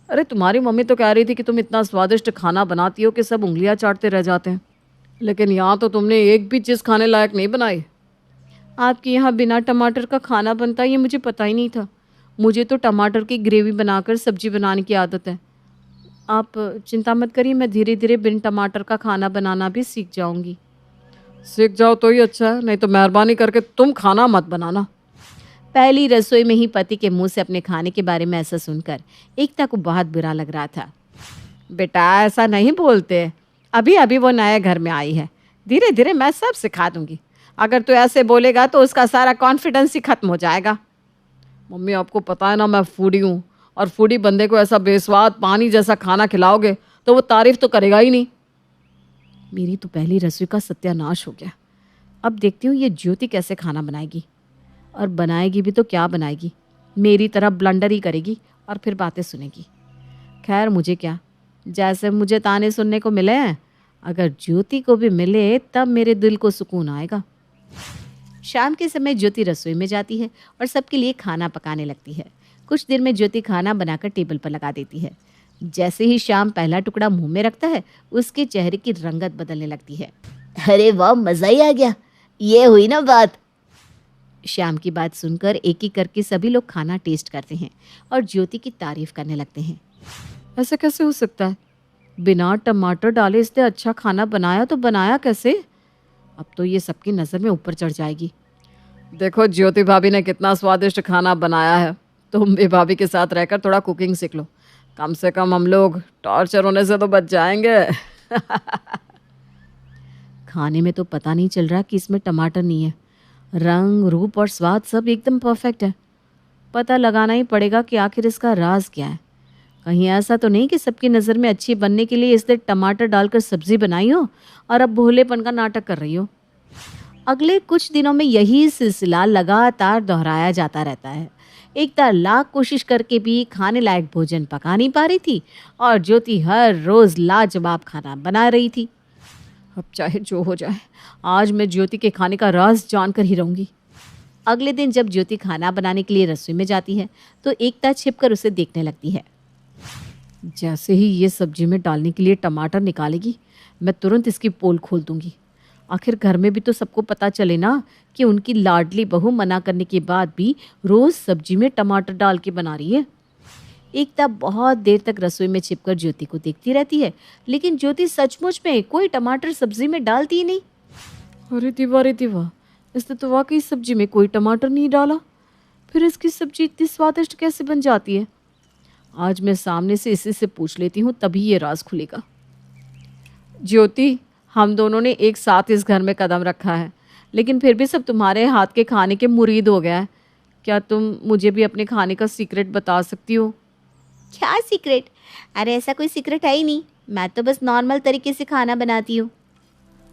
Speaker 4: अरे तुम्हारी मम्मी तो कह रही थी कि तुम इतना स्वादिष्ट खाना बनाती हो कि सब उंगलियां चाटते रह जाते हैं, लेकिन यहाँ तो तुमने एक भी चीज़ खाने लायक नहीं बनाई। आपके यहाँ बिना टमाटर का खाना बनता है ये मुझे पता ही नहीं था। मुझे तो टमाटर की ग्रेवी बनाकर सब्जी बनाने की आदत है। आप चिंता मत करिए, मैं धीरे धीरे बिन टमाटर का खाना बनाना भी सीख जाऊंगी। सीख जाओ तो ही अच्छा है, नहीं तो मेहरबानी करके तुम खाना मत बनाना। पहली रसोई में ही पति के मुंह से अपने खाने के बारे में ऐसा सुनकर एकता को बहुत बुरा लग रहा था। बेटा, ऐसा नहीं बोलते, अभी अभी वो नए घर में आई है, धीरे धीरे मैं सब सिखा दूंगी। अगर तू ऐसे बोलेगा तो उसका सारा कॉन्फिडेंस ही खत्म हो जाएगा। मम्मी, आपको पता है ना मैं फूडी हूँ, और फूडी बंदे को ऐसा बेस्वाद पानी जैसा खाना खिलाओगे तो वो तारीफ तो करेगा ही नहीं। मेरी तो पहली रसोई का सत्यानाश हो गया। अब देखती हूँ ये ज्योति कैसे खाना बनाएगी, और बनाएगी भी तो क्या बनाएगी, मेरी तरह ब्लंडर ही करेगी और फिर बातें सुनेगी। खैर मुझे क्या, जैसे मुझे ताने सुनने को मिले हैं, अगर ज्योति को भी मिले तब मेरे दिल को सुकून आएगा। शाम के समय ज्योति रसोई में जाती है और सबके लिए खाना पकाने लगती है। कुछ देर में ज्योति खाना बनाकर टेबल पर लगा देती है। जैसे ही शाम पहला टुकड़ा मुंह में रखता है, उसके चेहरे की रंगत बदलने लगती है।
Speaker 1: अरे वाह, मज़ा ही आ गया, ये हुई ना बात।
Speaker 4: श्याम की बात सुनकर एक एक करके सभी लोग खाना टेस्ट करते हैं और ज्योति की तारीफ करने लगते हैं। ऐसा कैसे हो सकता है, बिना टमाटर डाले इसने अच्छा खाना बनाया तो बनाया कैसे? अब तो ये सबकी नज़र में ऊपर चढ़ जाएगी। देखो ज्योति भाभी ने कितना स्वादिष्ट खाना बनाया है, तुम भी भाभी के साथ रहकर थोड़ा कुकिंग सीख लो, कम से कम हम लोग टॉर्चर होने से तो बच जाएंगे। खाने में तो पता नहीं चल रहा कि इसमें टमाटर नहीं है, रंग, रूप और स्वाद सब एकदम परफेक्ट है। पता लगाना ही पड़ेगा कि आखिर इसका राज क्या है। कहीं ऐसा तो नहीं कि सबकी नज़र में अच्छी बनने के लिए इसने टमाटर डालकर सब्जी बनाई हो और अब भोलेपन का नाटक कर रही हो। अगले कुछ दिनों में यही सिलसिला लगातार दोहराया जाता रहता है। एकता लाख कोशिश करके भी खाने लायक भोजन पका नहीं पा रही थी और ज्योति हर रोज़ लाजवाब खाना बना रही थी। अब चाहे जो हो जाए, आज मैं ज्योति के खाने का राज जानकर ही रहूंगी। अगले दिन जब ज्योति खाना बनाने के लिए रसोई में जाती है तो एकता छिपकर उसे देखने लगती है। जैसे ही ये सब्जी में डालने के लिए टमाटर निकालेगी, मैं तुरंत इसकी पोल खोल दूंगी। आखिर घर में भी तो सबको पता चले ना कि उनकी लाडली बहू मना करने के बाद भी रोज सब्जी में टमाटर डाल के बना रही है। एकता बहुत देर तक रसोई में छिपकर ज्योति को देखती रहती है, लेकिन ज्योति सचमुच में कोई टमाटर सब्जी में डालती ही नहीं। अरे दिवा, इसने तो वाकई सब्जी में कोई टमाटर नहीं डाला, फिर इसकी सब्जी इतनी स्वादिष्ट कैसे बन जाती है? आज मैं सामने से इसी से पूछ लेती हूँ, तभी ये राज खुलेगा। ज्योति, हम दोनों ने एक साथ इस घर में कदम रखा है, लेकिन फिर भी सब तुम्हारे हाथ के खाने के मुरीद हो गया है। क्या तुम मुझे भी अपने खाने का सीक्रेट बता सकती हो?
Speaker 3: क्या सीक्रेट? अरे ऐसा कोई सीक्रेट है ही नहीं, मैं तो बस नॉर्मल तरीके से खाना बनाती हूँ।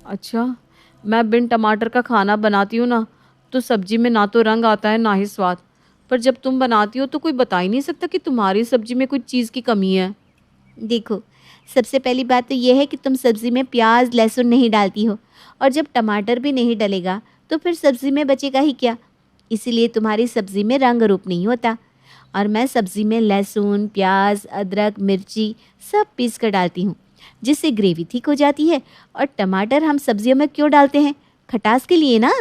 Speaker 4: अच्छा, मैं बिन टमाटर का खाना बनाती हूँ ना, तो सब्जी में ना तो रंग आता है ना ही स्वाद, पर जब तुम बनाती हो तो कोई बता ही नहीं सकता कि तुम्हारी सब्जी में कुछ चीज़ की कमी है।
Speaker 3: देखो, सबसे पहली बात तो यह है कि तुम सब्जी में प्याज लहसुन नहीं डालती हो, और जब टमाटर भी नहीं डलेगा तो फिर सब्जी में बचेगा ही क्या। इसीलिए तुम्हारी सब्जी में रंग रूप नहीं होता। और मैं सब्जी में लहसुन, प्याज, अदरक, मिर्ची सब पीस कर डालती हूँ, जिससे ग्रेवी ठीक हो जाती है। और टमाटर हम सब्जियों में क्यों डालते हैं? खटास के लिए ना।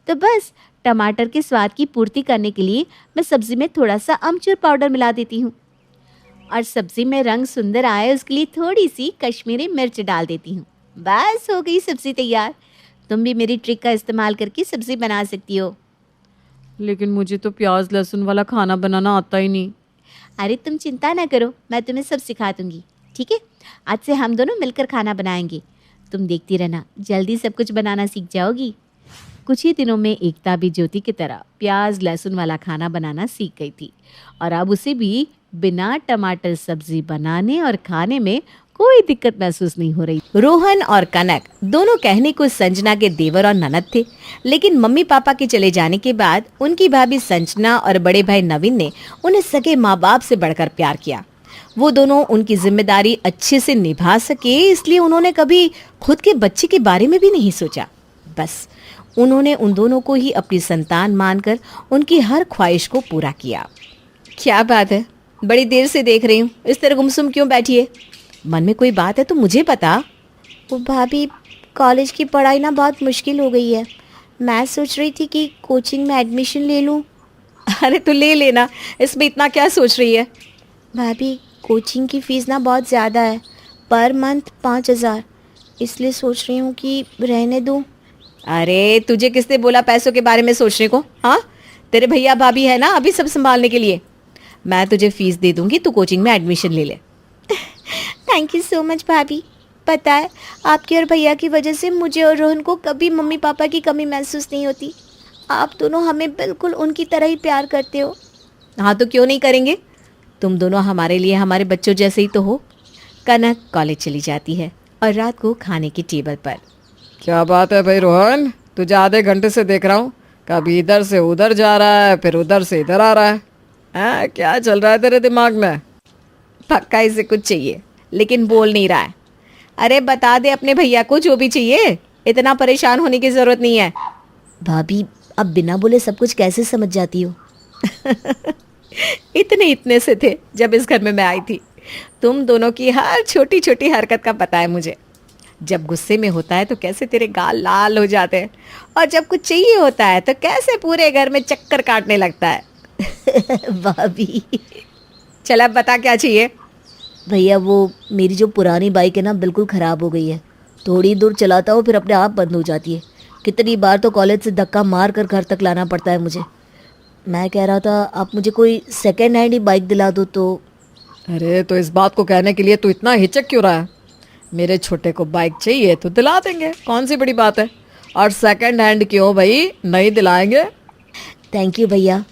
Speaker 3: तो बस टमाटर के स्वाद की पूर्ति करने के लिए मैं सब्जी में थोड़ा सा अमचूर पाउडर मिला देती हूँ, और सब्जी में रंग सुंदर आए उसके लिए थोड़ी सी कश्मीरी मिर्च डाल देती हूँ। बस हो गई सब्जी तैयार। तुम भी मेरी ट्रिक का इस्तेमाल करके सब्जी बना सकती हो।
Speaker 4: लेकिन मुझे तो प्याज लहसुन वाला खाना बनाना आता ही नहीं।
Speaker 3: अरे तुम चिंता ना करो, मैं तुम्हें सब सिखा दूंगी, ठीक है? आज से हम दोनों मिलकर खाना बनाएंगे। तुम देखती रहना, जल्दी सब कुछ बनाना सीख जाओगी। कुछ ही दिनों में एकता भी ज्योति की तरह प्याज लहसुन वाला खाना बनाना सीख गई थी, और अब उसे भी बिना टमाटर सब्जी बनाने और खाने में कोई दिक्कत महसूस नहीं हो रही।
Speaker 1: रोहन और कनक दोनों कहने को संजना के देवर और ननद थे, लेकिन मम्मी पापा के चले जाने के बाद उनकी भाभी संजना और बड़े भाई नवीन ने उन्हें सगे माँ बाप से बढ़कर प्यार किया। वो दोनों उनकी जिम्मेदारी अच्छे से निभा सके, इसलिए उन्होंने कभी खुद के बच्चे के बारे में भी नहीं सोचा। बस उन्होंने उन दोनों को ही अपनी संतान मानकर उनकी हर ख्वाहिश को पूरा किया। क्या बात है, बड़ी देर से देख रही हूँ, इस तरह गुमसुम क्यों बैठी है? मन में कोई बात है तो मुझे बता।
Speaker 3: वो भाभी, कॉलेज की पढ़ाई ना बहुत मुश्किल हो गई है। मैं सोच रही थी कि कोचिंग में एडमिशन ले लूं।
Speaker 1: अरे तो ले लेना, इसमें इतना क्या सोच रही है?
Speaker 3: भाभी, कोचिंग की फ़ीस ना बहुत ज़्यादा है, पर मंथ 5,000, इसलिए सोच रही हूँ कि रहने दूँ।
Speaker 1: अरे तुझे किसने बोला पैसों के बारे में सोचने को? हाँ, तेरे भैया भाभी है ना अभी सब संभालने के लिए। मैं तुझे फीस दे दूंगी, तू कोचिंग में एडमिशन ले ले।
Speaker 3: थैंक यू सो मच भाभी। पता है, आपके और भैया की वजह से मुझे और रोहन को कभी मम्मी पापा की कमी महसूस नहीं होती। आप दोनों हमें बिल्कुल उनकी तरह ही प्यार करते हो।
Speaker 1: हाँ तो क्यों नहीं करेंगे, तुम दोनों हमारे लिए हमारे बच्चों जैसे ही तो हो। कनक कॉलेज चली जाती है और रात को खाने की टेबल पर।
Speaker 2: क्या बात है भाई रोहन, तुझे आधे घंटे से देख रहा हूँ, कभी इधर से उधर जा रहा है, फिर उधर से इधर आ रहा है। क्या चल रहा है तेरे दिमाग में?
Speaker 1: पक्का इसे कुछ चाहिए, लेकिन बोल नहीं रहा है। अरे बता दे अपने भैया को जो भी चाहिए, इतना परेशान होने की जरूरत नहीं है।
Speaker 3: भाभी, अब बिना बोले सब कुछ कैसे समझ जाती हो?
Speaker 1: इतने से थे जब इस घर में मैं आई थी। तुम दोनों की हर छोटी छोटी हरकत का पता है मुझे। जब गुस्से में होता है तो कैसे तेरे गाल लाल हो जाते हैं, और जब कुछ चाहिए होता है तो कैसे पूरे घर में चक्कर काटने लगता है।
Speaker 3: भाभी,
Speaker 1: चल अब बता क्या चाहिए।
Speaker 3: भैया, वो मेरी जो पुरानी बाइक है ना, बिल्कुल ख़राब हो गई है। थोड़ी दूर चलाता हूँ फिर अपने आप बंद हो जाती है। कितनी बार तो कॉलेज से धक्का मार कर घर तक लाना पड़ता है मुझे। मैं कह रहा था आप मुझे कोई सेकेंड हैंड ही बाइक दिला दो तो।
Speaker 2: अरे तो इस बात को कहने के लिए तू इतना हिचक क्यों रहा है? मेरे छोटे को बाइक चाहिए तो दिला देंगे, कौन सी बड़ी बात है। और सेकंड हैंड क्यों भाई, नहीं दिलाएंगे।
Speaker 3: थैंक यू भैया।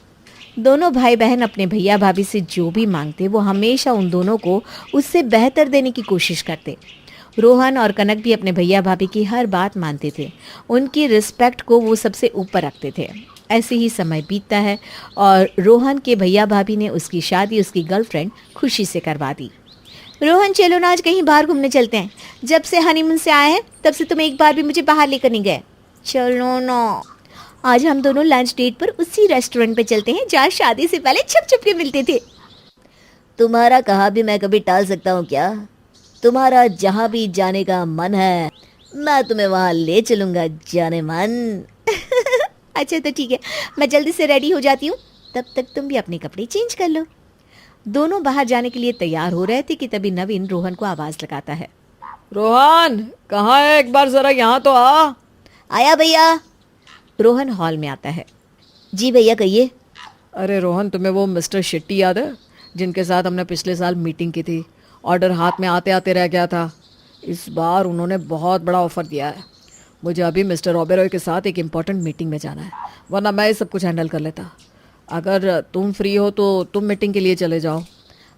Speaker 1: दोनों भाई बहन अपने भैया भाभी से जो भी मांगते वो हमेशा उन दोनों को उससे बेहतर देने की कोशिश करते। रोहन और कनक भी अपने भैया भाभी की हर बात मानते थे, उनकी रिस्पेक्ट को वो सबसे ऊपर रखते थे। ऐसे ही समय बीतता है और रोहन के भैया भाभी ने उसकी शादी उसकी गर्लफ्रेंड खुशी से करवा दी।
Speaker 3: रोहन, चलो ना आज कहीं बाहर घूमने चलते हैं। जब से हनीमून से आए हैं तब से तुम एक बार भी मुझे बाहर लेकर नहीं गए। चलो ना, आज हम दोनों लंच डेट पर उसी रेस्टोरेंट पे चलते हैं जहाँ शादी से पहले छुप छुप के मिलते थे। तुम्हारा कहा भी मैं कभी टाल सकता हूँ क्या?
Speaker 4: तुम्हारा जहाँ भी जाने का मन है मैं तुम्हें वहाँ ले चलूंगा जाने मन। अच्छा तो ठीक है, मैं जल्दी से रेडी हो जाती हूँ, तब तक तुम भी अपने कपड़े चेंज कर लो। दोनों बाहर जाने के लिए तैयार हो रहे थे कि तभी नवीन रोहन को आवाज लगाता है।
Speaker 2: रोहन कहाँ है, एक बार जरा यहाँ तो आ।
Speaker 4: आया भैया। रोहन हॉल में आता है। जी भैया कहिए।
Speaker 2: अरे रोहन, तुम्हें वो मिस्टर शेट्टी याद है जिनके साथ हमने पिछले साल मीटिंग की थी? ऑर्डर हाथ में आते आते रह गया था। इस बार उन्होंने बहुत बड़ा ऑफर दिया है। मुझे अभी मिस्टर ओबेरॉय के साथ एक इम्पॉर्टेंट मीटिंग में जाना है, वरना मैं ये सब कुछ हैंडल कर लेता। अगर तुम फ्री हो तो तुम मीटिंग के लिए चले जाओ।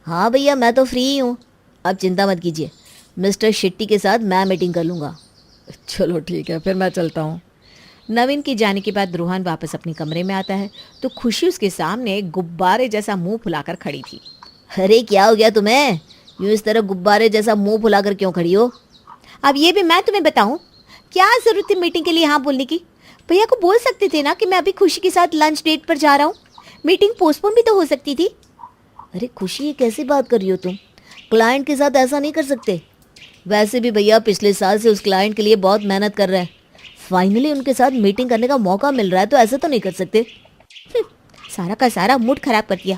Speaker 4: हाँ भैया मैं तो फ्री ही हूँ, आप चिंता मत कीजिए, मिस्टर शेट्टी के साथ मैं मीटिंग कर लूँगा।
Speaker 2: चलो ठीक है, फिर मैं चलता हूँ।
Speaker 1: नवीन के जाने के बाद रोहन वापस अपने कमरे में आता है तो खुशी उसके सामने गुब्बारे जैसा मुंह फुलाकर खड़ी थी।
Speaker 4: अरे क्या हो गया तुम्हें, यूँ इस तरह गुब्बारे जैसा मुंह फुलाकर क्यों खड़ी हो?
Speaker 1: अब ये भी मैं तुम्हें बताऊं, क्या जरूरत थी मीटिंग के लिए हाँ बोलने की? भैया को बोल सकते थे ना कि मैं अभी खुशी के साथ लंच डेट पर जा रहा हूँ, मीटिंग पोस्टपोन भी तो हो सकती थी।
Speaker 4: अरे खुशी ये कैसी बात कर रही हो तुम, क्लाइंट के साथ ऐसा नहीं कर सकते। वैसे भी भैया पिछले साल से उस क्लाइंट के लिए बहुत मेहनत कर रहा है, फाइनली उनके साथ मीटिंग करने का मौका मिल रहा है तो ऐसा तो नहीं कर सकते।
Speaker 1: सारा का सारा मूड खराब कर दिया।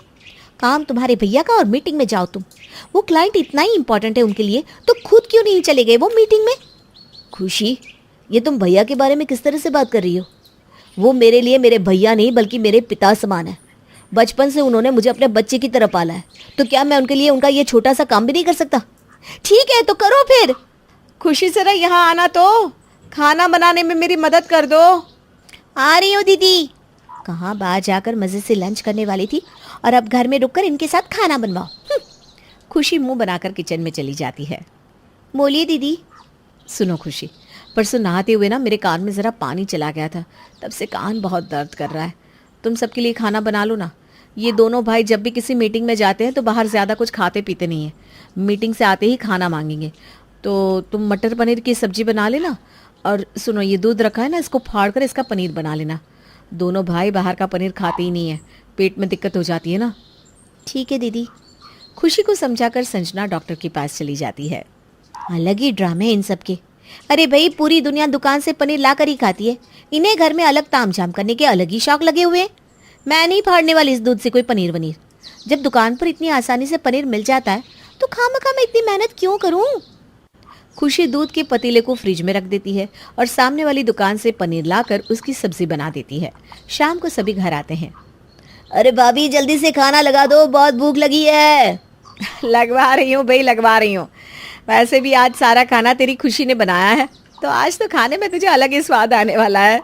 Speaker 1: काम तुम्हारे भैया का और मीटिंग में जाओ तुम। वो क्लाइंट इतना ही इंपॉर्टेंट है उनके लिए तो खुद क्यों नहीं चले गए वो मीटिंग में?
Speaker 4: खुशी ये तुम भैया के बारे में किस तरह से बात कर रही हो? वो मेरे लिए मेरे भैया नहीं बल्कि मेरे पिता समान है। बचपन से उन्होंने मुझे अपने बच्चे की तरह पाला है, तो क्या मैं उनके लिए उनका ये छोटा सा काम भी नहीं कर सकता?
Speaker 1: ठीक है तो करो फिर। खुशी जरा यहाँ आना, तो खाना बनाने में मेरी मदद कर दो।
Speaker 4: आ रही हो दीदी।
Speaker 1: कहाँ बाहर जाकर मजे से लंच करने वाली थी और अब घर में रुककर इनके साथ खाना बनवाओ। खुशी मुंह बनाकर किचन में चली जाती है।
Speaker 4: बोलिए दीदी।
Speaker 1: सुनो खुशी, परसों नहाते हुए ना मेरे कान में ज़रा पानी चला गया था, तब से कान बहुत दर्द कर रहा है। तुम सबके लिए खाना बना लो ना। ये दोनों भाई जब भी किसी मीटिंग में जाते हैं तो बाहर ज़्यादा कुछ खाते पीते नहीं हैं, मीटिंग से आते ही खाना मांगेंगे। तो तुम मटर पनीर की सब्जी बना लेना, और सुनो ये दूध रखा है ना, इसको फाड़ कर इसका पनीर बना लेना। दोनों भाई बाहर का पनीर खाते ही नहीं है, पेट में दिक्कत हो जाती है ना।
Speaker 4: ठीक है दीदी।
Speaker 1: खुशी को समझाकर संजना डॉक्टर के पास चली जाती है।
Speaker 4: अलग ही ड्रामे इन सब के। अरे भाई पूरी दुनिया दुकान से पनीर ला कर ही खाती है, इन्हें घर में अलग तामझाम करने के अलग ही शौक लगे हुए हैं। मैं नहीं फाड़ने वाली इस दूध से कोई पनीर वनीर। जब दुकान पर इतनी आसानी से पनीर मिल जाता है तो खामखा मैं इतनी मेहनत क्यों करूं?
Speaker 1: खुशी दूध के पतीले को फ्रिज में रख देती है और सामने वाली दुकान से पनीर लाकर उसकी सब्जी बना देती है। शाम को सभी घर आते हैं।
Speaker 4: अरे भाभी जल्दी से खाना लगा दो, बहुत भूख लगी है।
Speaker 1: लगवा रही हूँ भाई, लगवा रही हूँ। वैसे भी आज सारा खाना तेरी खुशी ने बनाया है, तो आज तो खाने में तुझे अलग ही स्वाद आने वाला है।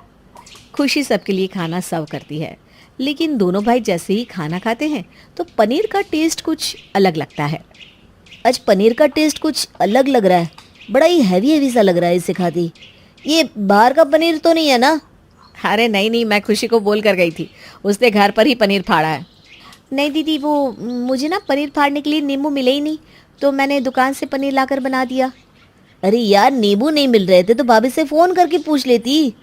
Speaker 1: खुशी सबके लिए खाना सर्व करती है, लेकिन दोनों भाई जैसे ही खाना खाते हैं तो पनीर का टेस्ट कुछ अलग लगता है।
Speaker 4: आज पनीर का टेस्ट कुछ अलग लग रहा है, बड़ा ही हैवी सा लग रहा है इसे खाती। ये बाहर का पनीर तो नहीं है ना?
Speaker 1: अरे नहीं नहीं, मैं खुशी को बोल कर गई थी, उसने घर पर ही पनीर फाड़ा है।
Speaker 4: नहीं दीदी, वो मुझे ना पनीर फाड़ने के लिए नींबू मिले ही नहीं, तो मैंने दुकान से पनीर लाकर बना दिया। अरे यार नींबू नहीं मिल रहे थे तो भाभी से फ़ोन करके पूछ लेती।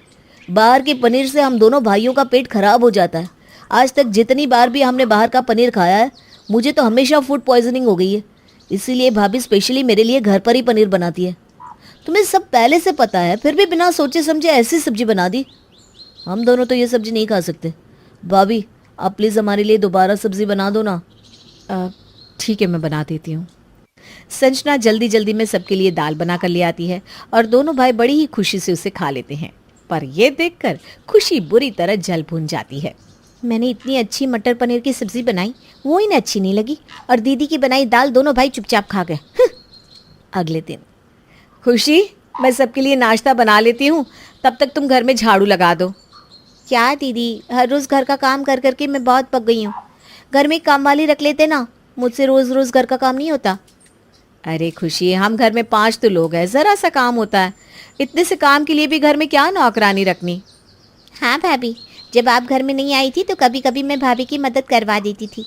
Speaker 4: बाहर के पनीर से हम दोनों भाइयों का पेट खराब हो जाता है। आज तक जितनी बार भी हमने बाहर का पनीर खाया है, मुझे तो हमेशा फूड पॉइजनिंग हो गई है। इसीलिए भाभी स्पेशली मेरे लिए घर पर ही पनीर बनाती है। तुम्हें सब पहले से पता है, फिर भी बिना सोचे समझे ऐसी सब्जी बना दी। हम दोनों तो ये सब्जी नहीं खा सकते। भाभी आप प्लीज़ हमारे लिए दोबारा सब्जी बना दो ना।
Speaker 1: ठीक है, मैं बना देती हूँ। संजना जल्दी जल्दी में सबके लिए दाल बना कर ले आती है और दोनों भाई बड़ी ही खुशी से उसे खा लेते हैं। पर यह देखकर खुशी बुरी तरह जल भून जाती है।
Speaker 4: मैंने इतनी अच्छी मटर पनीर की सब्जी बनाई, वो इन्हें अच्छी नहीं लगी, और दीदी की बनाई दाल दोनों भाई चुपचाप खा गए।
Speaker 1: अगले दिन, खुशी मैं सबके लिए नाश्ता बना लेती हूँ, तब तक तुम घर में झाड़ू लगा दो।
Speaker 4: क्या दीदी, हर रोज़ घर का काम कर करके मैं बहुत पक गई हूँ। घर में काम वाली रख लेते ना, मुझसे रोज़ रोज़ घर का काम नहीं होता।
Speaker 1: अरे खुशी, हम घर में 5 तो लोग हैं, ज़रा सा काम होता है। इतने से काम के लिए भी घर में क्या नौकरानी रखनी।
Speaker 4: हाँ भाभी, जब आप घर में नहीं आई थी तो कभी कभी मैं भाभी की मदद करवा देती थी,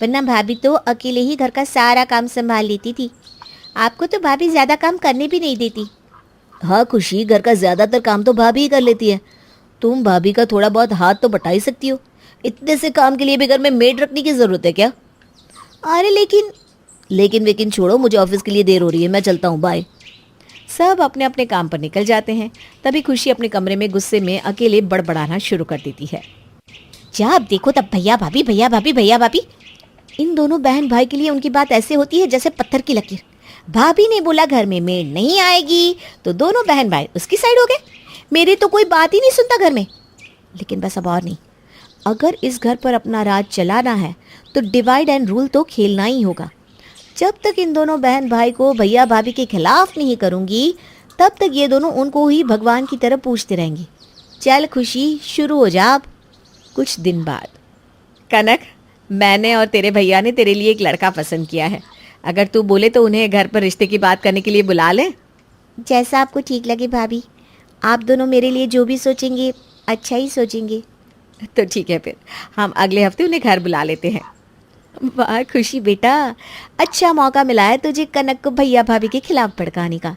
Speaker 4: वरना भाभी तो अकेले ही घर का सारा काम संभाल लेती थी। आपको तो भाभी ज़्यादा काम करने भी नहीं देती। हाँ खुशी, घर का ज़्यादातर काम तो भाभी ही कर लेती है। तुम भाभी का थोड़ा बहुत हाथ तो बटा ही सकती हो। इतने से काम के लिए भी घर में मेड रखने की ज़रूरत है क्या? अरे लेकिन लेकिन छोड़ो, मुझे ऑफिस के लिए देर हो रही है, मैं चलता हूँ, बाय। सब अपने अपने काम पर निकल जाते हैं। तभी खुशी अपने कमरे में गुस्से में अकेले बड़बड़ाना शुरू कर देती है।
Speaker 3: जब देखो तब भैया भाभी भैया भाभी भैया भाभी।
Speaker 4: इन दोनों बहन भाई के लिए उनकी बात ऐसे होती है जैसे पत्थर की लकीर। भाभी ने बोला घर में मेड नहीं आएगी तो दोनों बहन भाई उसकी साइड हो गए। मेरी तो कोई बात ही नहीं सुनता घर में। लेकिन बस अब और नहीं, अगर इस घर पर अपना राज चलाना है तो डिवाइड एंड रूल तो खेलना ही होगा। जब तक इन दोनों बहन भाई को भैया भाभी के खिलाफ नहीं करूंगी तब तक ये दोनों उनको ही भगवान की तरह पूछते रहेंगे। चल खुशी, शुरू हो जा अब। कुछ दिन बाद,
Speaker 1: कनक, मैंने और तेरे भैया ने तेरे लिए एक लड़का पसंद किया है। अगर तू बोले तो उन्हें घर पर रिश्ते की बात करने के लिए बुला ले।
Speaker 3: जैसा आपको ठीक लगे भाभी, आप दोनों मेरे लिए जो भी सोचेंगे अच्छा ही सोचेंगे।
Speaker 1: तो ठीक है, फिर हम अगले हफ्ते उन्हें घर बुला लेते हैं।
Speaker 4: वाह खुशी बेटा, अच्छा मौका मिला है तुझे कनक को भैया भाभी के खिलाफ भड़काने का।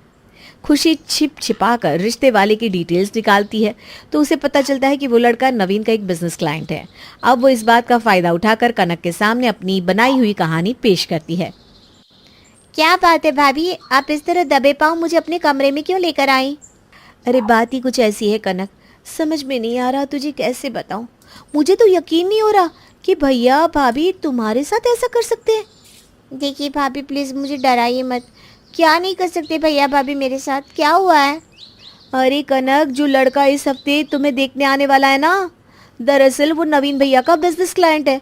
Speaker 1: खुशी छिपा कर रिश्ते वाले की डिटेल्स निकालती है तो उसे पता चलता है कि वो लड़का नवीन का एक बिजनेस क्लाइंट है। अब वो इस बात का फायदा उठाकर कनक के सामने अपनी बनाई हुई कहानी पेश करती है।
Speaker 3: क्या बात है भाभी, आप इस तरह दबे पाँव मुझे अपने कमरे में क्यों लेकर आई?
Speaker 4: अरे बात ही कुछ ऐसी है कनक, समझ में नहीं आ रहा तुझे कैसे बताऊं। मुझे तो यकीन नहीं हो रहा कि भैया भाभी तुम्हारे साथ ऐसा कर सकते हैं।
Speaker 3: देखिए भाभी प्लीज़ मुझे डराइए मत। क्या नहीं कर सकते भैया भाभी मेरे साथ? क्या हुआ है?
Speaker 4: अरे कनक, जो लड़का इस हफ्ते तुम्हें देखने आने वाला है ना, दरअसल वो नवीन भैया का बिजनेस क्लाइंट है।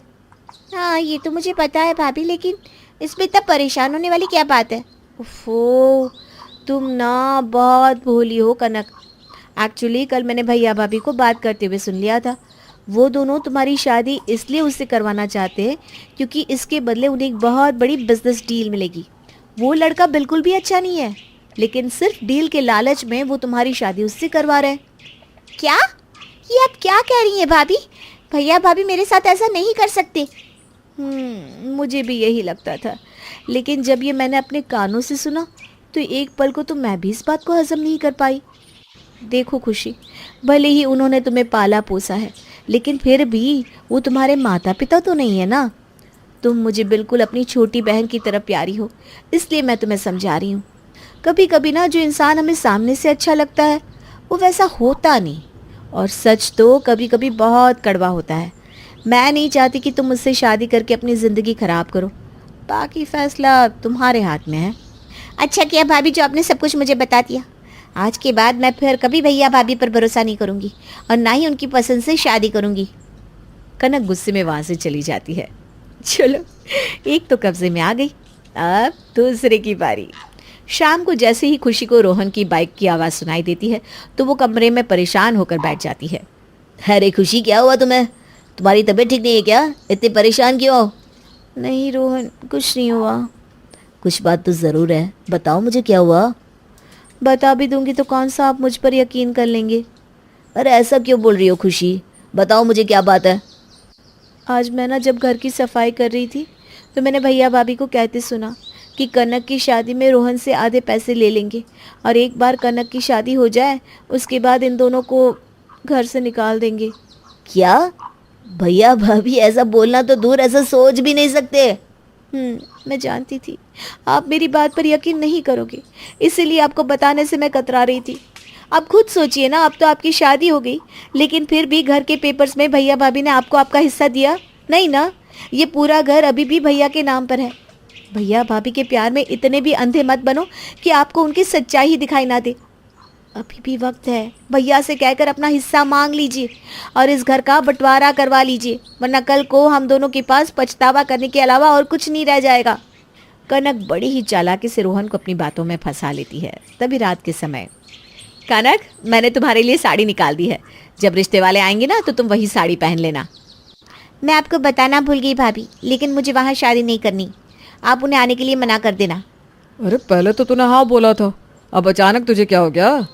Speaker 3: हाँ ये तो मुझे पता है भाभी, लेकिन इसमें इतना परेशान होने वाली क्या बात है?
Speaker 4: ओफो, तुम ना बहुत भोली हो कनक। एक्चुअली कल मैंने भैया भाभी को बात करते हुए सुन लिया था। वो दोनों तुम्हारी शादी इसलिए उससे करवाना चाहते हैं क्योंकि इसके बदले उन्हें एक बहुत बड़ी बिजनेस डील मिलेगी। वो लड़का बिल्कुल भी अच्छा नहीं है, लेकिन सिर्फ डील के लालच में वो तुम्हारी शादी उससे करवा रहे हैं।
Speaker 3: क्या? ये आप क्या कह रही हैं भाभी? भैया भाभी मेरे साथ ऐसा नहीं कर सकते।
Speaker 4: मुझे भी यही लगता था, लेकिन जब ये मैंने अपने कानों से सुना तो एक पल को तो मैं भी इस बात को हजम नहीं कर पाई। देखो खुशी, भले ही उन्होंने तुम्हें पाला पोसा है, लेकिन फिर भी वो तुम्हारे माता पिता तो नहीं है ना। तुम मुझे बिल्कुल अपनी छोटी बहन की तरह प्यारी हो, इसलिए मैं तुम्हें समझा रही हूँ। कभी कभी ना जो इंसान हमें सामने से अच्छा लगता है वो वैसा होता नहीं, और सच तो कभी कभी बहुत कड़वा होता है। मैं नहीं चाहती कि तुम मुझसे शादी करके अपनी ज़िंदगी ख़राब करो, बाकी फैसला तुम्हारे हाथ में है।
Speaker 3: अच्छा किया भाभी जो आपने सब कुछ मुझे बता दिया। आज के बाद मैं फिर कभी भैया भाभी पर भरोसा नहीं करूँगी और ना ही उनकी पसंद से शादी करूँगी।
Speaker 1: कनक गुस्से में वहाँ से चली जाती है। चलो, एक तो कब्जे में आ गई, अब दूसरे की बारी। शाम को जैसे ही खुशी को रोहन की बाइक की आवाज़ सुनाई देती है तो वो कमरे में परेशान होकर बैठ जाती है।
Speaker 4: अरे खुशी, क्या हुआ तुम्हें? तुम्हारी तबीयत ठीक नहीं है क्या? इतने परेशान क्यों हो? नहीं रोहन, कुछ नहीं हुआ। कुछ बात तो ज़रूर है, बताओ मुझे क्या हुआ। बता भी दूंगी तो कौन सा आप मुझ पर यकीन कर लेंगे। अरे ऐसा क्यों बोल रही हो खुशी, बताओ मुझे क्या बात है। आज मैं ना जब घर की सफाई कर रही थी तो मैंने भैया भाभी को कहते सुना कि कनक की शादी में रोहन से आधे पैसे ले लेंगे, और एक बार कनक की शादी हो जाए उसके बाद इन दोनों को घर से निकाल देंगे। क्या? भैया भाभी ऐसा बोलना तो दूर, ऐसा सोच भी नहीं सकते। मैं जानती थी आप मेरी बात पर यकीन नहीं करोगे, इसीलिए आपको बताने से मैं कतरा रही थी। आप खुद सोचिए ना, अब तो आपकी शादी हो गई, लेकिन फिर भी घर के पेपर्स में भैया भाभी ने आपको आपका हिस्सा दिया नहीं ना। ये पूरा घर अभी भी भैया के नाम पर है। भैया भाभी के प्यार में इतने भी अंधे मत बनो कि आपको उनकी सच्चाई ही दिखाई ना दे। अभी भी वक्त है, भैया से कहकर अपना हिस्सा मांग लीजिए और इस घर का बंटवारा करवा लीजिए, वरना कल को हम दोनों के पास पछतावा करने के अलावा और कुछ नहीं रह जाएगा।
Speaker 1: कनक बड़ी ही चालाकी से रोहन को अपनी बातों में फंसा लेती है। तभी रात के समय, कनक, मैंने तुम्हारे लिए साड़ी निकाल दी है, जब रिश्ते वाले आएंगे ना तो तुम वही साड़ी पहन लेना।
Speaker 3: मैं आपको बताना भूल गई भाभी, लेकिन मुझे वहाँ शादी नहीं करनी। आप उन्हें आने के लिए मना कर देना।
Speaker 2: अरे पहले तो तूने हाँ बोला था, अब अचानक तुझे क्या हो गया?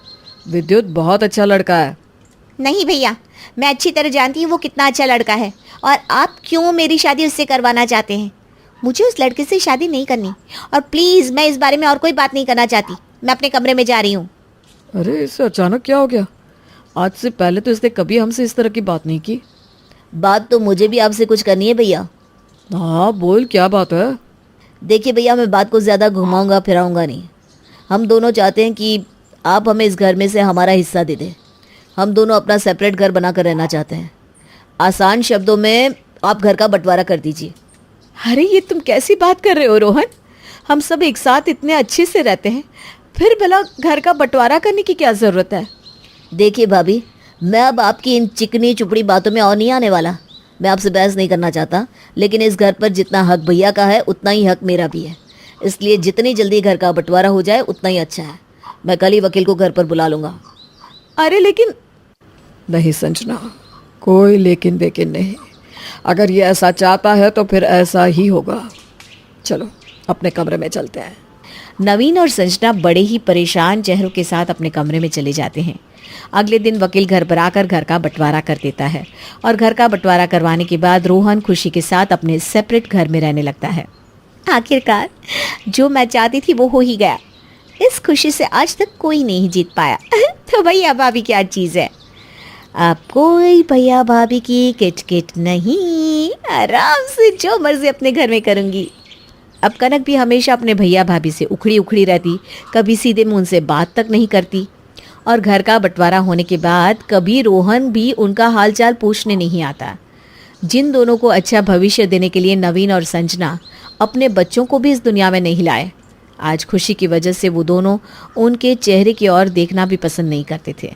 Speaker 2: विद्युत बहुत अच्छा लड़का है।
Speaker 3: नहीं भैया, मैं अच्छी तरह जानती हूँ वो कितना अच्छा लड़का है, और आप क्यों मेरी शादी उससे करवाना चाहते हैं। मुझे उस लड़के से शादी नहीं करनी, और प्लीज़ मैं इस बारे में और कोई बात नहीं करना चाहती। मैं अपने कमरे में जा रही हूँ।
Speaker 2: अरे इससे अचानक क्या हो गया? आज से पहले तो इसने कभी हमसे इस तरह की बात नहीं की।
Speaker 4: बात तो मुझे भी आपसे कुछ करनी है भैया।
Speaker 2: हाँ बोल, क्या बात है?
Speaker 4: देखिए भैया, मैं बात को ज़्यादा घुमाऊंगा फिराऊंगा नहीं। हम दोनों चाहते हैं कि आप हमें इस घर में से हमारा हिस्सा दे दें। हम दोनों अपना सेपरेट घर बनाकर रहना चाहते हैं। आसान शब्दों में आप घर का बंटवारा कर दीजिए।
Speaker 1: अरे ये तुम कैसी बात कर रहे हो रोहन? हम सब एक साथ इतने अच्छे से रहते हैं, फिर भला घर का बंटवारा करने की क्या ज़रूरत है?
Speaker 4: देखिए भाभी, मैं अब आपकी इन चिकनी चुपड़ी बातों में और नहीं आने वाला। मैं आपसे बहस नहीं करना चाहता, लेकिन इस घर पर जितना हक भैया का है उतना ही हक मेरा भी है। इसलिए जितनी जल्दी घर का बंटवारा हो जाए उतना ही अच्छा है। मैं कल ही वकील को घर पर बुला लूँगा।
Speaker 1: अरे लेकिन
Speaker 2: नहीं संजना, कोई लेकिन वेकिन नहीं। अगर ये ऐसा चाहता है तो फिर ऐसा ही होगा। चलो अपने कमरे में चलते हैं।
Speaker 1: नवीन और संजना बड़े ही परेशान चेहरों के साथ अपने कमरे में चले जाते हैं। अगले दिन वकील घर पर आकर घर का बंटवारा कर देता है और घर का बंटवारा करवाने के बाद रोहन खुशी के साथ अपने सेपरेट घर में रहने लगता है। आखिरकार जो मैं चाहती थी वो हो ही गया। इस खुशी से आज तक कोई नहीं जीत पाया। तो भैया भाभी क्या चीज़ है? अब कोई भैया भाभी की किटकिट नहीं, आराम से जो मर्जी अपने घर में करूँगी। अब कनक भी हमेशा अपने भैया भाभी से उखड़ी उखड़ी रहती, कभी सीधे मुंह से बात तक नहीं करती। और घर का बंटवारा होने के बाद कभी रोहन भी उनका हालचाल पूछने नहीं आता। जिन दोनों को अच्छा भविष्य देने के लिए नवीन और संजना अपने बच्चों को भी इस दुनिया में नहीं लाए, आज खुशी की वजह से वो दोनों उनके चेहरे की ओर देखना भी पसंद नहीं करते थे।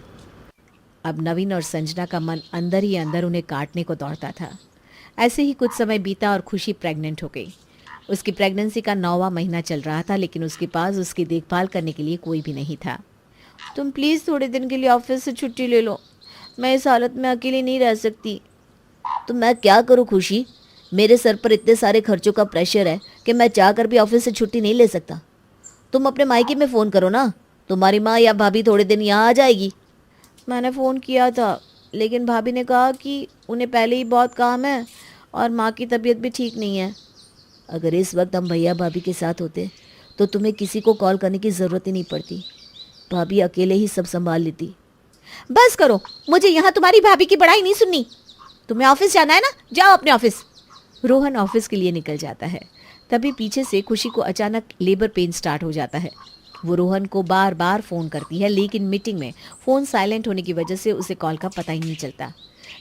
Speaker 1: अब नवीन और संजना का मन अंदर ही अंदर उन्हें काटने को दौड़ता था। ऐसे ही कुछ समय बीता और खुशी प्रेग्नेंट हो गई। उसकी प्रेगनेंसी का 9वां महीना चल रहा था, लेकिन उसके पास उसकी देखभाल करने के लिए कोई भी नहीं था। तुम प्लीज़ थोड़े दिन के लिए ऑफिस से छुट्टी ले लो, मैं इस हालत में अकेली नहीं रह सकती।
Speaker 4: तो मैं क्या करूँ खुशी? मेरे सर पर इतने सारे खर्चों का प्रेशर है कि मैं चाहकर भी ऑफिस से छुट्टी नहीं ले सकता। तुम अपने मायके में फ़ोन करो ना, तुम्हारी माँ या भाभी थोड़े दिन यहाँ आ जाएगी।
Speaker 1: मैंने फ़ोन किया था, लेकिन भाभी ने कहा कि उन्हें पहले ही बहुत काम है और माँ की तबीयत भी ठीक नहीं है।
Speaker 4: अगर इस वक्त हम भैया भाभी के साथ होते तो तुम्हें किसी को कॉल करने की ज़रूरत ही नहीं पड़ती। भाभी अकेले ही सब संभाल लेती।
Speaker 1: बस करो, मुझे यहाँ तुम्हारी भाभी की बड़ाई नहीं सुननी। तुम्हें ऑफिस जाना है ना, जाओ अपने ऑफिस। रोहन ऑफिस के लिए निकल जाता है। तभी पीछे से खुशी को अचानक लेबर पेन स्टार्ट हो जाता है। वो रोहन को बार बार फ़ोन करती है, लेकिन मीटिंग में फ़ोन साइलेंट होने की वजह से उसे कॉल का पता ही नहीं चलता।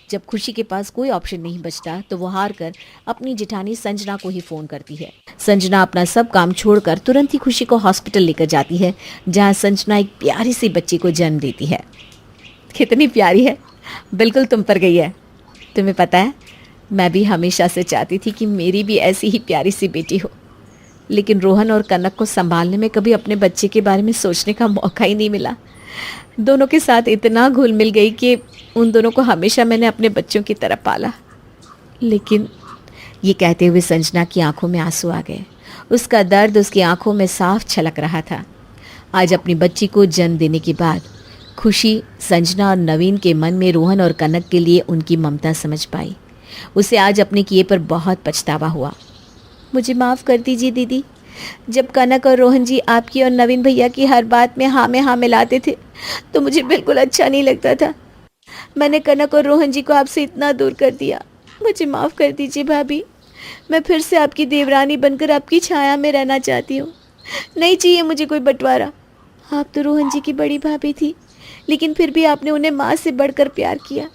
Speaker 1: जब खुशी के पास कोई ऑप्शन नहीं बचता तो वो हार कर अपनी जेठानी संजना को ही फ़ोन करती है। संजना अपना सब काम छोड़कर तुरंत ही खुशी को हॉस्पिटल लेकर जाती है, जहाँ संजना एक प्यारी सी बच्ची को जन्म देती है। कितनी प्यारी है, बिल्कुल तुम पर गई है। तुम्हें पता है, मैं भी हमेशा से चाहती थी कि मेरी भी ऐसी ही प्यारी सी बेटी हो, लेकिन रोहन और कनक को संभालने में कभी अपने बच्चे के बारे में सोचने का मौका ही नहीं मिला। दोनों के साथ इतना घुल मिल गई कि उन दोनों को हमेशा मैंने अपने बच्चों की तरह पाला। लेकिन ये कहते हुए संजना की आंखों में आंसू आ गए। उसका दर्द उसकी आंखों में साफ छलक रहा था। आज अपनी बच्ची को जन्म देने के बाद खुशी संजना और नवीन के मन में रोहन और कनक के लिए उनकी ममता समझ पाई। उसे आज अपने किए पर बहुत पछतावा हुआ। मुझे माफ़ कर दीजिए दीदी। जब कनक और रोहन जी आपकी और नवीन भैया की हर बात में हाँ मिलाते थे तो मुझे बिल्कुल अच्छा नहीं लगता था। मैंने कनक और रोहन जी को आपसे इतना दूर कर दिया। मुझे माफ़ कर दीजिए भाभी। मैं फिर से आपकी देवरानी बनकर आपकी छाया में रहना चाहती हूँ। नहीं चाहिए मुझे कोई बंटवारा। आप तो रोहन जी की बड़ी भाभी थी, लेकिन फिर भी आपने उन्हें माँ से बढ़कर प्यार किया।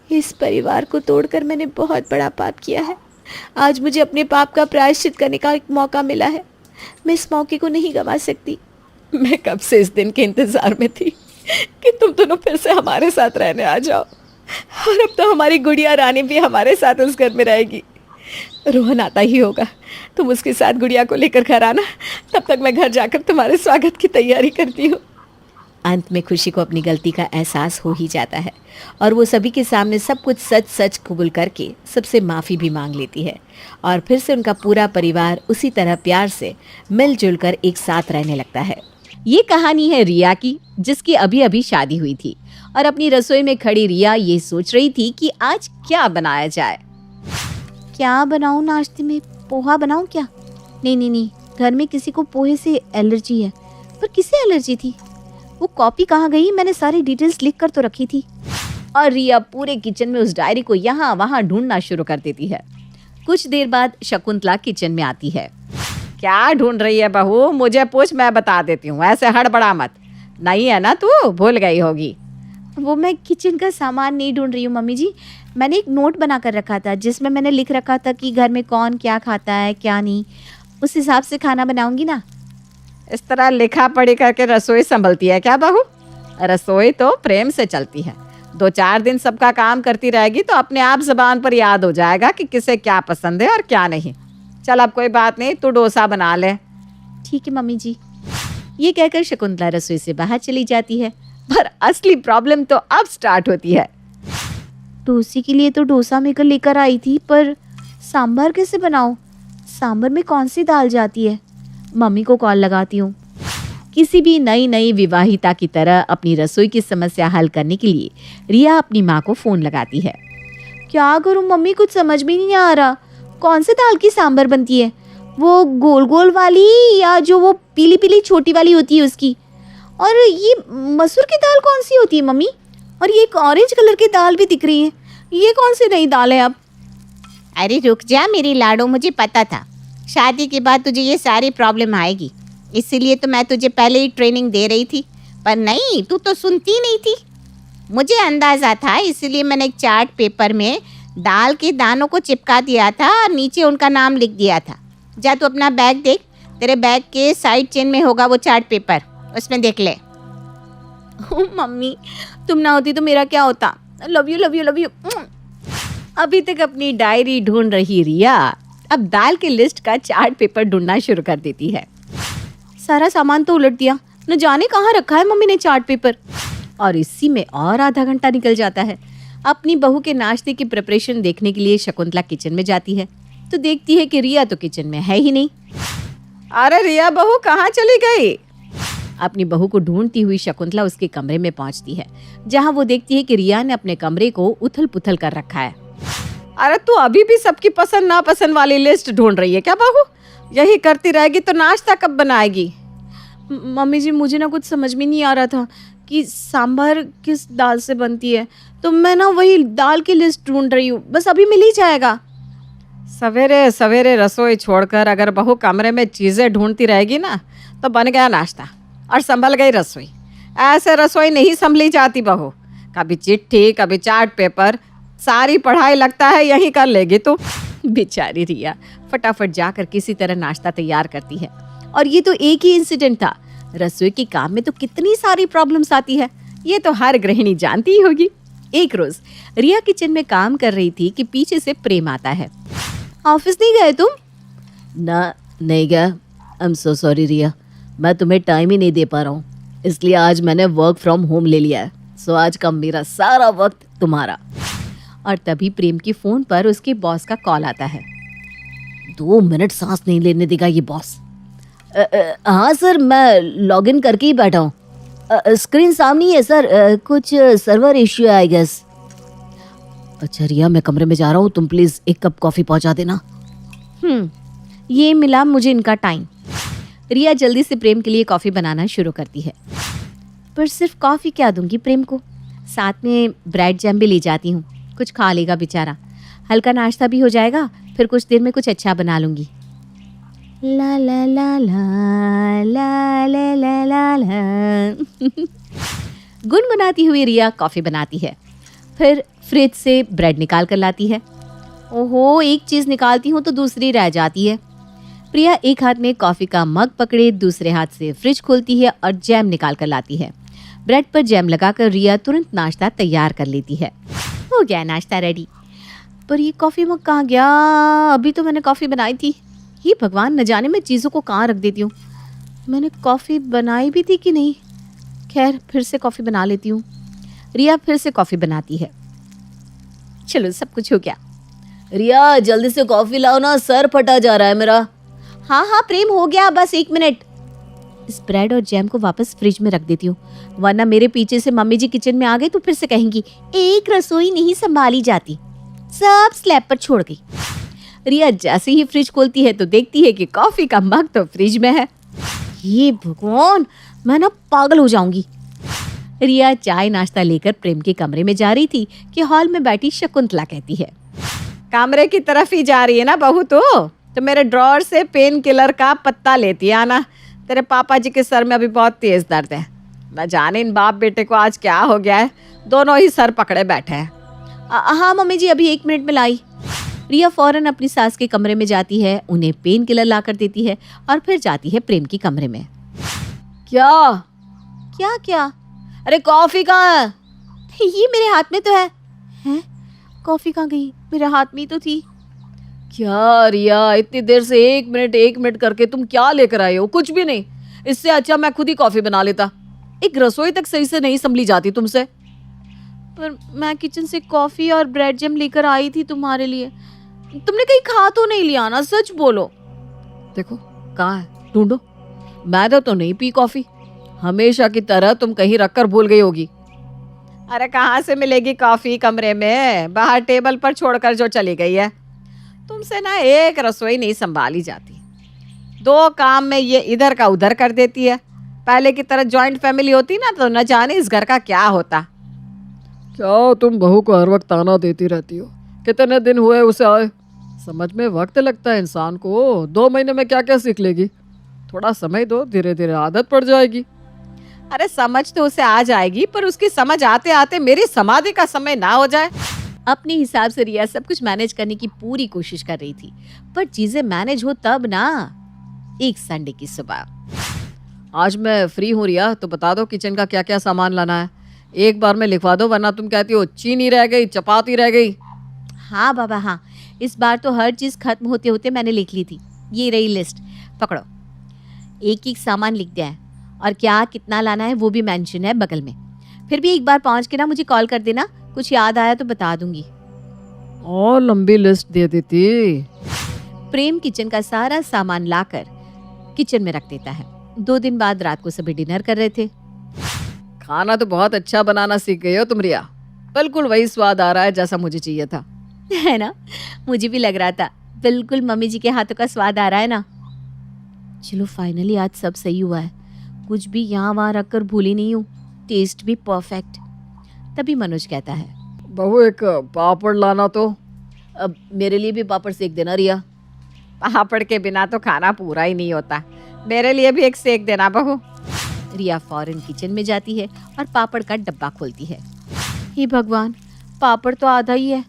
Speaker 1: इस परिवार को तोड़कर मैंने बहुत बड़ा पाप किया है। आज मुझे अपने पाप का प्रायश्चित करने का एक मौका मिला है। मैं इस मौके को नहीं गंवा सकती। मैं कब से इस दिन के इंतज़ार में थी कि तुम दोनों फिर से हमारे साथ रहने आ जाओ। और अब तो हमारी गुड़िया रानी भी हमारे साथ उस घर में रहेगी। रोहन आता ही होगा, तुम उसके साथ गुड़िया को लेकर घर आना। तब तक मैं घर जाकर तुम्हारे स्वागत की तैयारी करती हूँ। अंत में खुशी को अपनी गलती का एहसास हो ही जाता है और वो सभी के सामने सब कुछ सच सच कबूल करके सबसे माफ़ी भी मांग लेती है और फिर से उनका पूरा परिवार उसी तरह प्यार से मिलजुल कर एक साथ रहने लगता है।
Speaker 4: ये कहानी है रिया की, जिसकी अभी अभी शादी हुई थी और अपनी रसोई में खड़ी रिया ये सोच रही थी कि आज क्या बनाया जाए। क्या बनाऊं नाश्ते में? पोहा बनाऊं क्या? नहीं, घर में किसी को पोहे से एलर्जी है। पर किसे एलर्जी थी? वो कॉपी कहाँ गई? मैंने सारी डिटेल्स लिख कर तो रखी थी। और रिया पूरे किचन में उस डायरी को यहाँ वहाँ ढूंढना शुरू कर देती है। कुछ देर बाद शकुंतला किचन में आती है।
Speaker 1: क्या ढूंढ रही है बहू? मुझे पूछ, मैं बता देती हूँ, ऐसे हड़बड़ा मत। नहीं है ना, तू भूल गई होगी।
Speaker 4: वो मैं किचन का सामान नहीं ढूंढ रही हूँ मम्मी जी। मैंने एक नोट बना कर रखा था जिसमें मैंने लिख रखा था कि घर में कौन क्या खाता है क्या नहीं, उस हिसाब से खाना बनाऊंगी ना।
Speaker 1: इस तरह लिखा पढ़ी करके रसोई संभलती है क्या बहू? रसोई तो प्रेम से चलती है। 2-4 दिन सबका काम करती रहेगी तो अपने आप ज़बान पर याद हो जाएगा कि किसे क्या पसंद है और क्या नहीं। चल अब कोई बात नहीं, तू डोसा बना ले।
Speaker 4: ठीक है मम्मी जी। ये कहकर शकुंतला रसोई से बाहर चली जाती है। पर असली प्रॉब्लम तो अब स्टार्ट होती है। डोसे के लिए तो डोसा मेकर लेकर आई थी, पर सांभर कैसे बनाऊं? सांभर में कौन सी दाल जाती है? मम्मी को कॉल लगाती हूँ।
Speaker 1: किसी भी नई विवाहिता की तरह अपनी रसोई की समस्या हल करने के लिए रिया अपनी माँ को फ़ोन लगाती है।
Speaker 4: क्या करूं मम्मी, कुछ समझ में नहीं आ रहा। कौन से दाल की सांभर बनती है? वो गोल गोल वाली या जो वो पीली पीली छोटी वाली होती है उसकी? और ये मसूर की दाल कौन सी होती है मम्मी? और ये एक ऑरेंज कलर की दाल भी दिख रही है, ये कौन सी नई दाल है अब?
Speaker 3: अरे रुक जा मेरी लाडो, मुझे पता था शादी के बाद तुझे ये सारी प्रॉब्लम आएगी, इसीलिए तो मैं तुझे पहले ही ट्रेनिंग दे रही थी। पर नहीं, तू तो सुनती नहीं थी। मुझे अंदाज़ा था, इसीलिए मैंने एक चार्ट पेपर में दाल के दानों को चिपका दिया था और नीचे उनका नाम लिख दिया था। जा तू अपना बैग देख, तेरे बैग के साइड चेन में होगा वो चार्ट पेपर, उसमें देख ले।
Speaker 4: मम्मी तुम ना होती तो मेरा क्या होता। Love you love you love you.
Speaker 1: अभी तक अपनी डायरी ढूंढ रही रिया अब दाल की लिस्ट का चार्ट पेपर ढूंढना शुरू कर देती है।
Speaker 4: सारा सामान तो उलट दिया, न जाने कहाँ रखा है मम्मी ने चार्ट पेपर।
Speaker 1: और इसी में और आधा घंटा निकल जाता है। अपनी बहू के नाश्ते की प्रिपरेशन देखने के लिए शकुंतला किचन में जाती है तो देखती है कि रिया तो किचन में है ही नहीं। अरे रिया बहू कहाँ चली गई? अपनी बहू को ढूंढती हुई शकुंतला उसके कमरे में पहुंचती है, जहां वो देखती है कि रिया ने अपने कमरे को उथल पुथल कर रखा है। अरे तू अभी भी सबकी पसंद नापसंद वाली लिस्ट ढूंढ रही है क्या बहू? यही करती रहेगी तो नाश्ता कब बनाएगी?
Speaker 4: मम्मी जी मुझे ना कुछ समझ में नहीं आ रहा था कि सांभर किस दाल से बनती है, तो मैं ना वही दाल की लिस्ट ढूंढ रही हूँ, बस अभी मिल ही जाएगा।
Speaker 1: सवेरे सवेरे रसोई छोड़कर अगर बहू कमरे में चीज़ें ढूंढती रहेगी ना तो बन गया नाश्ता और संभल गई रसोई। ऐसे रसोई नहीं संभली जाती बहू। कभी चिट्ठी, कभी चार्ट पेपर, सारी पढ़ाई लगता है यहीं कर लेगी तू। बेचारी रिया फटाफट जाकर किसी तरह नाश्ता तैयार करती है। और ये तो एक ही इंसिडेंट था, रसोई के काम में तो कितनी सारी प्रॉब्लम्स आती है, ये तो हर गृहिणी जानती ही होगी। एक रोज रिया किचन में काम कर रही थी कि पीछे से प्रेम आता है।
Speaker 4: ऑफिस नहीं गए तुम?
Speaker 5: ना, नहीं गया। आई एम सो सॉरी रिया, मैं तुम्हें टाइम ही नहीं दे पा रहा हूँ, इसलिए आज मैंने वर्क फ्रॉम होम ले लिया है। सो आज का मेरा सारा वक्त तुम्हारा।
Speaker 1: और तभी प्रेम की फोन पर उसके बॉस का कॉल आता है।
Speaker 5: 2 मिनट सांस नहीं लेने देगा ये बॉस। हाँ सर, मैं लॉगिन करके ही बैठा हूँ। स्क्रीन सामने ही है सर, कुछ सर्वर इश्यू है आई गेस। अच्छा रिया, मैं कमरे में जा रहा हूँ, तुम प्लीज 1 कप कॉफी पहुंचा देना।
Speaker 1: ये मिला मुझे इनका टाइम। रिया जल्दी से प्रेम के लिए कॉफी बनाना शुरू करती है। पर सिर्फ कॉफी क्या दूंगी प्रेम को, साथ में ब्रेड जैम भी ले जाती हूँ, कुछ खा लेगा बेचारा, हल्का नाश्ता भी हो जाएगा, फिर कुछ देर में कुछ अच्छा बना लूंगी। ला ला ला ला ला ला ला ला ला। गुनगुनाती हुई रिया कॉफी बनाती है, फिर फ्रिज से ब्रेड निकाल कर लाती है। ओहो, एक चीज निकालती हूँ तो दूसरी रह जाती है। प्रिया एक हाथ में कॉफी का मग पकड़े दूसरे हाथ से फ्रिज खोलती है और जैम निकाल कर लाती है। ब्रेड पर जैम लगाकर रिया तुरंत नाश्ता तैयार कर लेती है। हो गया नाश्ता रेडी। पर ये कॉफी मग कहाँ गया? अभी तो मैंने कॉफी बनाई थी। ये भगवान, न जाने मैं चीज़ों को कहाँ रख देती हूँ। मैंने कॉफ़ी बनाई भी थी कि नहीं? खैर, फिर से कॉफ़ी बना लेती हूँ। रिया फिर से कॉफ़ी बनाती है। चलो, सब कुछ हो गया।
Speaker 5: रिया जल्दी से कॉफी लाओ ना, सर फटा जा रहा है मेरा।
Speaker 1: हाँ हाँ प्रेम, हो गया, बस 1 मिनट। इस ब्रेड और जैम को वापस फ्रिज में रख देती हूँ, वरना मेरे पीछे से मम्मी जी किचन में आ गए तो फिर से कहेंगी एक रसोई नहीं संभाली जाती, सब स्लैब पर छोड़ गई। रिया जैसे ही फ्रिज खोलती है तो देखती है कि कॉफी का मग तो फ्रिज में है। ये भगवान, मैं ना पागल हो जाऊंगी। रिया चाय नाश्ता लेकर प्रेम के कमरे में जा रही थी कि हॉल में बैठी शकुंतला कहती है, कमरे की तरफ ही जा रही है ना बहू? तो तो मेरे ड्रॉअर से पेन किलर का पत्ता लेती है आना। तेरे पापा जी के सर में अभी बहुत तेज दर्द है। न जाने इन बाप बेटे को आज क्या हो गया है, दोनों ही सर पकड़े बैठे हैं।
Speaker 4: हाँ मम्मी जी, अभी 1 मिनट में लाई। रिया फौरन अपनी सास के कमरे में जाती है, उन्हें पेन किलर ला कर देती है और फिर जाती है प्रेम के कमरे में।
Speaker 2: क्या?
Speaker 4: क्या क्या?
Speaker 2: अरे कॉफी कहाँ है?
Speaker 4: ये मेरे हाथ में तो है। हैं? कॉफी कहाँ गई? मेरे हाथ में ही तो थी।
Speaker 2: क्या रिया, इतनी देर से 1 मिनट करके तुम क्या लेकर आए हो? कुछ भी नहीं। इससे अच्छा मैं खुद ही कॉफी बना लेता। एक रसोई तक सही से नहीं संभली जाती तुमसे।
Speaker 4: पर मैं किचन से कॉफी और ब्रेड जैम लेकर आई थी तुम्हारे लिए। तुमने कहीं खा तो नहीं लिया ना? सच बोलो।
Speaker 2: देखो कहाँ है, ढूंढो। मैंने तो नहीं पी कॉफी। हमेशा की तरह तुम कहीं रखकर भूल गई होगी।
Speaker 1: अरे कहाँ से मिलेगी कॉफी कमरे में? बाहर टेबल पर छोड़कर जो चली गई है। तुमसे ना एक रसोई नहीं संभाली जाती। 2 काम में ये इधर का उधर कर देती है। पहले की तरह जॉइंट फैमिली होती ना तो न जाने इस घर का क्या होता।
Speaker 2: क्या तुम बहू को हर वक्त ताना देती रहती हो? कितने दिन हुए उसे आए? समझ में वक्त लगता है इंसान को। 2 महीने में क्या क्या सीख लेगी? थोड़ा समय दो, धीरे धीरे आदत पड़ जाएगी।
Speaker 1: अरे समझ तो उसे आ जाएगी, पर उसकी समझ आते आते मेरी समाधि का समय ना हो जाए।
Speaker 4: अपने हिसाब से रिया सब कुछ मैनेज करने की पूरी कोशिश कर रही थी, पर चीजें मैनेज हो तब ना। एक संडे की सुबह।
Speaker 2: आज मैं फ्री हूँ रिया, तो बता दो किचन का क्या क्या सामान लाना है। एक बार में लिखवा दो, वरना तुम कहती हो चीनी रह गई, चपाती रह गई।
Speaker 4: हाँ बाबा हाँ, इस बार तो हर चीज खत्म होते होते मैंने लिख ली थी। ये रही लिस्ट, पकड़ो। एक एक सामान लिख दिया है और क्या कितना लाना है वो भी मेंशन है बगल में। फिर भी एक बार पहुंच के ना मुझे कॉल कर देना, कुछ याद आया तो बता दूंगी।
Speaker 2: और लंबी लिस्ट दे देती।
Speaker 4: प्रेम किचन का सारा सामान लाकर किचन में रख देता है। 2 दिन बाद रात को सभी डिनर कर रहे थे।
Speaker 2: खाना तो बहुत अच्छा बनाना सीख गई हो तुम रिया। बिल्कुल वही स्वाद आ रहा है जैसा मुझे चाहिए था।
Speaker 4: है ना? मुझे भी लग रहा था बिल्कुल मम्मी जी के हाथों का स्वाद आ रहा है ना। चलो फाइनली आज सब सही हुआ है। कुछ भी यहाँ वहाँ रखकर भूली नहीं हूँ। टेस्ट भी परफेक्ट। तभी मनोज कहता है,
Speaker 2: बहू एक पापड़ लाना तो।
Speaker 4: अब मेरे लिए भी पापड़ सेक देना रिया।
Speaker 1: पापड़ के बिना तो खाना पूरा ही नहीं होता। मेरे लिए भी एक सेक देना बहू।
Speaker 4: रिया फौरन किचन में जाती है और पापड़ का डब्बा खोलती है। हे भगवान, पापड़ तो आधा ही है।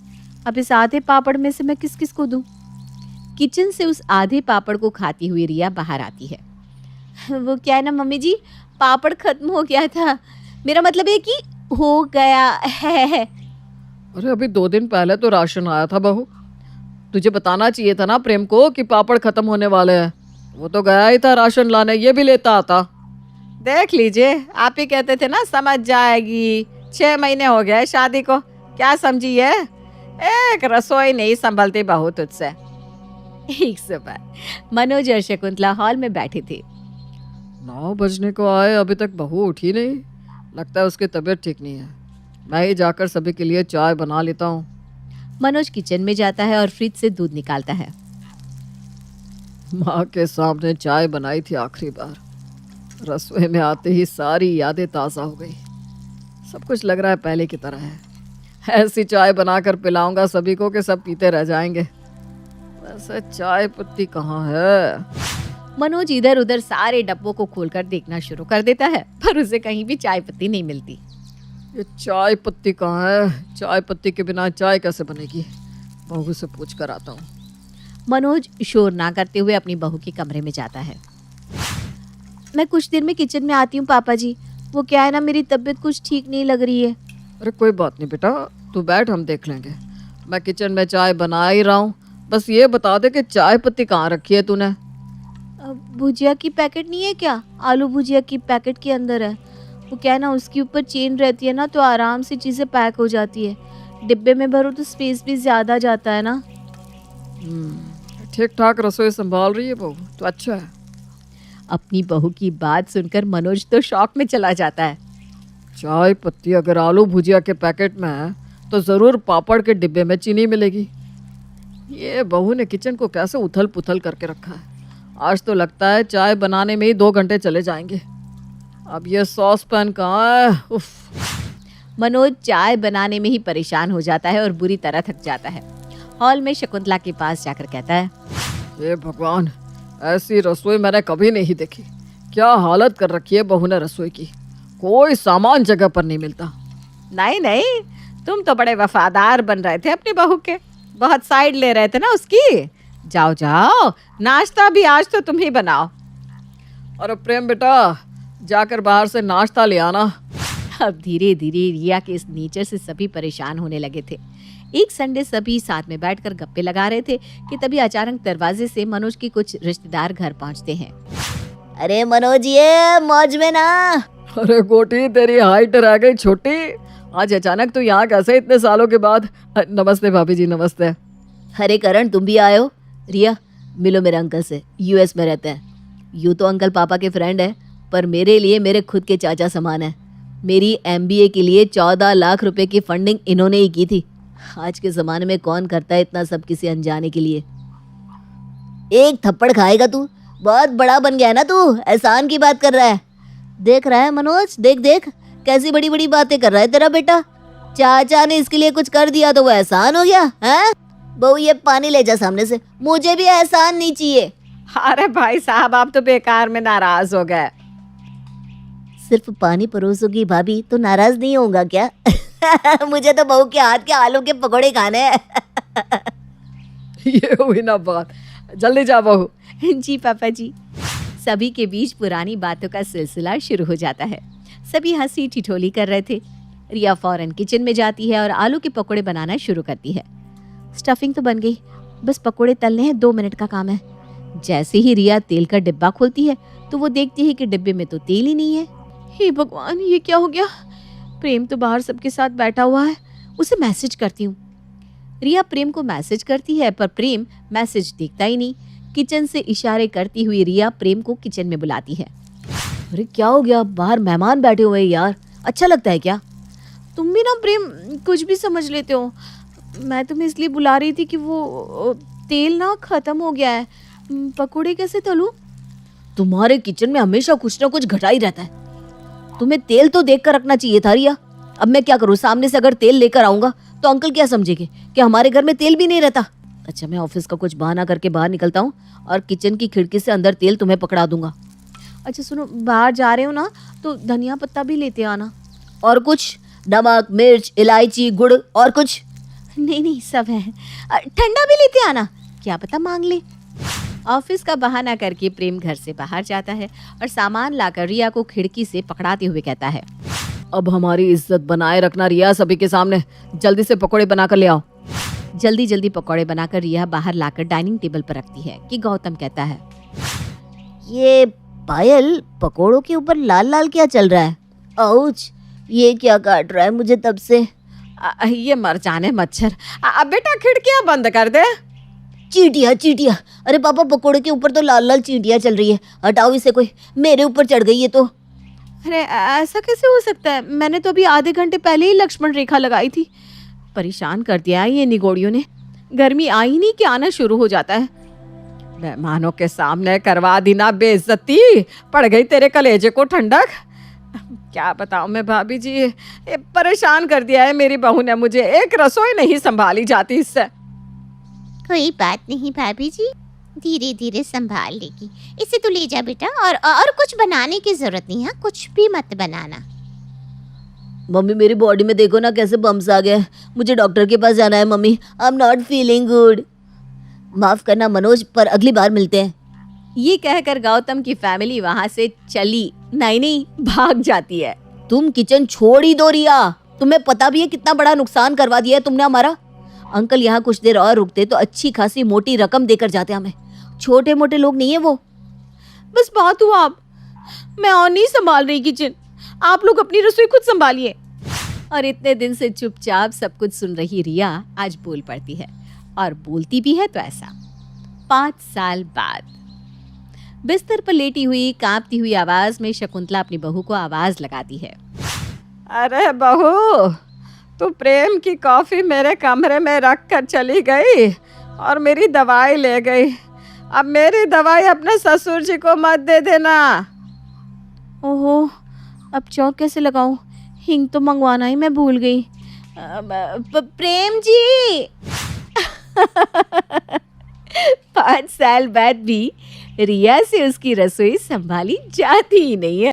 Speaker 4: अब इस आधे पापड़ में से मैं किस किस को दूं? किचन से उस आधे पापड़ को खाती हुई रिया बाहर आती है। वो क्या है ना मम्मी जी, पापड़ खत्म हो गया था। मेरा मतलब है कि हो गया है।
Speaker 2: अरे अभी 2 दिन पहले तो राशन आया था बहू। तुझे बताना चाहिए था ना प्रेम को कि पापड़ खत्म होने वाले हैं। वो तो गया ही था राशन लाने, ये भी लेता आता।
Speaker 1: देख लीजिए, आप ही कहते थे ना समझ जाएगी। 6 महीने हो गए शादी को, क्या समझी है? एक रसोई नहीं संभलती बहू तुझसे।
Speaker 4: एक सुबह मनोज और शकुंतला हॉल में बैठे थे।
Speaker 2: 9 बजने को आए, अभी तक बहू उठी नहीं। लगता है उसकी तबीयत ठीक नहीं है। मैं ही जाकर सभी के लिए चाय बना लेता हूँ।
Speaker 4: मनोज किचन में जाता है और फ्रिज से दूध निकालता है।
Speaker 2: माँ के सामने चाय बनाई थी आखिरी बार। रसोई में आते ही सारी यादें ताज़ा हो गई। सब कुछ लग रहा है पहले की तरह है। ऐसी चाय बनाकर पिलाऊंगा सभी को कि सब पीते रह जाएंगे। वैसे चाय पत्ती कहाँ है?
Speaker 4: मनोज इधर उधर सारे डब्बों को खोलकर देखना शुरू कर देता है, पर उसे कहीं भी चाय पत्ती नहीं मिलती।
Speaker 2: ये चाय पत्ती कहाँ है? चाय पत्ती के बिना चाय कैसे बनेगी? बहू से पूछ कर आता हूँ।
Speaker 4: मनोज शोर ना करते हुए अपनी बहू के कमरे में जाता है। मैं कुछ देर में किचन में आती हूँ पापा जी। वो क्या है ना, मेरी तबीयत कुछ ठीक नहीं लग रही है।
Speaker 2: अरे कोई बात नहीं बेटा, तू बैठ, हम देख लेंगे। मैं किचन में चाय बना ही रहा हूँ। बस ये बता दे कि चाय पत्ती कहाँ रखी है तूने?
Speaker 4: भुजिया की पैकेट नहीं है क्या? आलू भुजिया की पैकेट के अंदर है। वो क्या है ना, उसके ऊपर चेन रहती है ना, तो आराम से चीज़ें पैक हो जाती है। डिब्बे में भरो तो स्पेस भी ज़्यादा जाता है ना।
Speaker 2: ठीक ठाक रसोई संभाल रही है बहू, तो अच्छा है।
Speaker 4: अपनी बहू की बात सुनकर मनोज तो शॉक में चला जाता है।
Speaker 2: चाय पत्ती अगर आलू भुजिया के पैकेट में है तो ज़रूर पापड़ के डिब्बे में चीनी मिलेगी। ये बहू ने किचन को कैसे उथल पुथल करके रखा है। आज तो लगता है चाय बनाने में ही 2 घंटे चले जाएंगे। अब ये सॉस पैन कहाँ है? उफ।
Speaker 4: मनोज चाय बनाने में ही परेशान हो जाता है और बुरी तरह थक जाता है। हॉल में शकुंतला के पास जाकर कहता है,
Speaker 2: हे भगवान, ऐसी रसोई मैंने कभी नहीं देखी। क्या हालत कर रखी है बहू ने रसोई की, कोई सामान जगह पर नहीं मिलता।
Speaker 1: नहीं नहीं, तुम तो बड़े वफादार बन रहे थे अपनी बहू के, बहुत साइड ले रहे थे ना उसकी। जाओ जाओ, नाश्ता भी आज तो तुम ही बनाओ।
Speaker 2: और प्रेम बेटा, जाकर बाहर से नाश्ता ले आना।
Speaker 4: अब धीरे धीरे रिया के इस नेचर से सभी परेशान होने लगे थे। एक संडे सभी साथ में बैठकर गप्पे लगा रहे थे कि तभी अचानक दरवाजे से मनोज के कुछ रिश्तेदार घर पहुंचते हैं।
Speaker 5: अरे मनोज, ये मौज में ना।
Speaker 2: अरे गोटी, तेरी हाइट रह गई छोटी। आज अचानक तो यहाँ कैसे इतने सालों के बाद? नमस्ते भाभी जी, नमस्ते।
Speaker 5: अरे करण, तुम भी आए हो? रिया, मिलो मेरे अंकल से, यूएस में रहते हैं। यूँ तो अंकल पापा के फ्रेंड है, पर मेरे लिए मेरे खुद के चाचा समान है। मेरी एमबीए के लिए 14 लाख रुपए की फंडिंग इन्होंने ही की थी। आज के ज़माने में कौन करता है इतना सब किसी अनजाने के लिए। एक थप्पड़ खाएगा तू, बहुत बड़ा बन गया है ना तू, एहसान की बात कर रहा है। देख रहा है मनोज, देख देख कैसी बड़ी बड़ी बातें कर रहा है तेरा बेटा। चाचा ने इसके लिए कुछ कर दिया तो वो एहसान हो गया है? बहू, ये पानी ले जा सामने से, मुझे भी एहसान नहीं चाहिए।
Speaker 1: अरे भाई साहब, आप तो बेकार में नाराज हो गए।
Speaker 5: सिर्फ पानी परोसोगी भाभी तो नाराज नहीं होगा क्या? मुझे तो बहू के हाथ के आलू के पकौड़े खाने हैं।
Speaker 2: ये हुई ना बात, जल्दी जा बहू।
Speaker 4: जी पापा जी। सभी के बीच पुरानी बातों का सिलसिला शुरू हो जाता है। सभी हंसी ठिठोली कर रहे थे। रिया फौरन किचन में जाती है और आलू के पकोड़े बनाना शुरू करती है। स्टफिंग तो बन गई, बस पकोड़े तलने हैं, 2 मिनट का काम है। जैसे ही रिया तेल का डिब्बा खोलती है तो वो देखती है कि डिब्बे में तो तेल ही नहीं है। हे भगवान, ये क्या हो गया? प्रेम तो बाहर सबके साथ बैठा हुआ है, उसे मैसेज करती हूँ। रिया प्रेम को मैसेज करती है पर प्रेम मैसेज देखता ही नहीं। किचन से इशारे करती हुई रिया प्रेम को किचन में बुलाती है।
Speaker 5: अरे क्या हो गया? बाहर मेहमान बैठे हुए हैं यार, अच्छा लगता है क्या?
Speaker 4: तुम भी ना प्रेम कुछ भी समझ लेते हो। मैं तुम्हें इसलिए बुला रही थी कि वो तेल ना खत्म हो गया है, पकोड़े कैसे तलूं?
Speaker 5: तुम्हारे किचन में हमेशा कुछ ना कुछ घटा ही रहता है। तुम्हें तेल तो देख कर रखना चाहिए था रिया। अब मैं क्या करूँ, सामने से अगर तेल लेकर आऊंगा तो अंकल क्या समझेंगे कि हमारे घर में तेल भी नहीं रहता। अच्छा, मैं ऑफिस का कुछ बहाना करके बाहर निकलता हूँ और किचन की खिड़की से अंदर तेल तुम्हें पकड़ा दूंगा।
Speaker 4: अच्छा सुनो, बाहर जा रहे हो ना तो धनिया पत्ता भी लेते आना।
Speaker 5: और कुछ? नमक, मिर्च, इलायची, गुड़ और कुछ?
Speaker 4: नहीं नहीं, सब है। ठंडा भी लेते आना, क्या पता मांग ले। ऑफिस का बहाना करके प्रेम घर से बाहर जाता है और सामान लाकर रिया को खिड़की से पकड़ाते हुए कहता है,
Speaker 2: अब हमारी इज्जत बनाए रखना रिया, सभी के सामने। जल्दी से पकोड़े बनाकर ले आओ।
Speaker 4: जल्दी जल्दी पकौड़े बनाकर रिया बाहर लाकर डाइनिंग टेबल पर रखती है कि गौतम कहता है,
Speaker 5: ये पायल, पकोड़ों के ऊपर लाल लाल क्या चल रहा है? आउच, ये क्या काट रहा है मुझे तब से?
Speaker 1: ये मर जाने मच्छर। अब बेटा खिड़कियां बंद कर दे।
Speaker 5: चींटियां चींटियां, अरे पापा पकोड़े के ऊपर तो लाल लाल चींटियां चल रही है, हटाओ इसे, कोई मेरे ऊपर चढ़ गई है तो।
Speaker 4: अरे ऐसा कैसे हो सकता है? मैंने तो अभी आधे घंटे पहले ही लक्ष्मण रेखा लगाई थी। परेशान कर दिया है ये निगोड़ियों ने। गर्मी आई नहीं कि आना शुरू हो जाता है।
Speaker 1: मेहमानों के सामने करवा दी ना बेइज्जती, पड़ गई तेरे कलेजे को ठंडक। क्या बताऊं मैं भाभी जी, ये परेशान कर दिया है मेरी बहू ने मुझे। एक रसोई नहीं संभाली जाती इससे।
Speaker 3: कोई बात नहीं भाभी जी, धीरे धीरे संभाल लेगी। इसे तो ले जा बेटा, और कुछ बनाने की जरूरत नहीं है, कुछ भी मत बनाना।
Speaker 5: मम्मी, मेरी बॉडी में देखो ना कैसे बम्स आ गए। मुझे डॉक्टर के पास जाना है mummy, I am not feeling good. माफ करना मनोज, पर अगली बार मिलते हैं।
Speaker 4: ये कहकर गौतम की फैमिली वहां से चली नहीं भाग जाती है।
Speaker 5: तुम किचन छोड़ ही दो रिया, तुम्हें पता भी है कितना बड़ा नुकसान करवा दिया है तुमने हमारा। अंकल यहाँ कुछ देर और रुकते तो अच्छी खासी मोटी रकम देकर जाते हमें। छोटे मोटे लोग नहीं है वो।
Speaker 4: बस बात हुआ, अब मैं और नहीं संभाल रही किचन, आप लोग अपनी रसोई खुद संभालिए। और इतने दिन से चुपचाप सब कुछ सुन रही रिया आज बोल पड़ती है, और बोलती भी है तो ऐसा। 5 साल बाद बिस्तर पर लेटी हुई कांपती हुई आवाज में शकुंतला अपनी बहू को आवाज लगाती है।
Speaker 1: अरे बहू, तू प्रेम की कॉफी मेरे कमरे में रख कर चली गई और मेरी दवाई ले गई। अब मेरी दवाई अपने ससुर जी को मत दे देना।
Speaker 4: ओहो, अब चौक कैसे लगाऊं? हिंग तो मंगवाना ही मैं भूल गई। प्रेम जी। 5 साल बाद भी रिया से उसकी रसोई संभाली जाती ही नहीं है।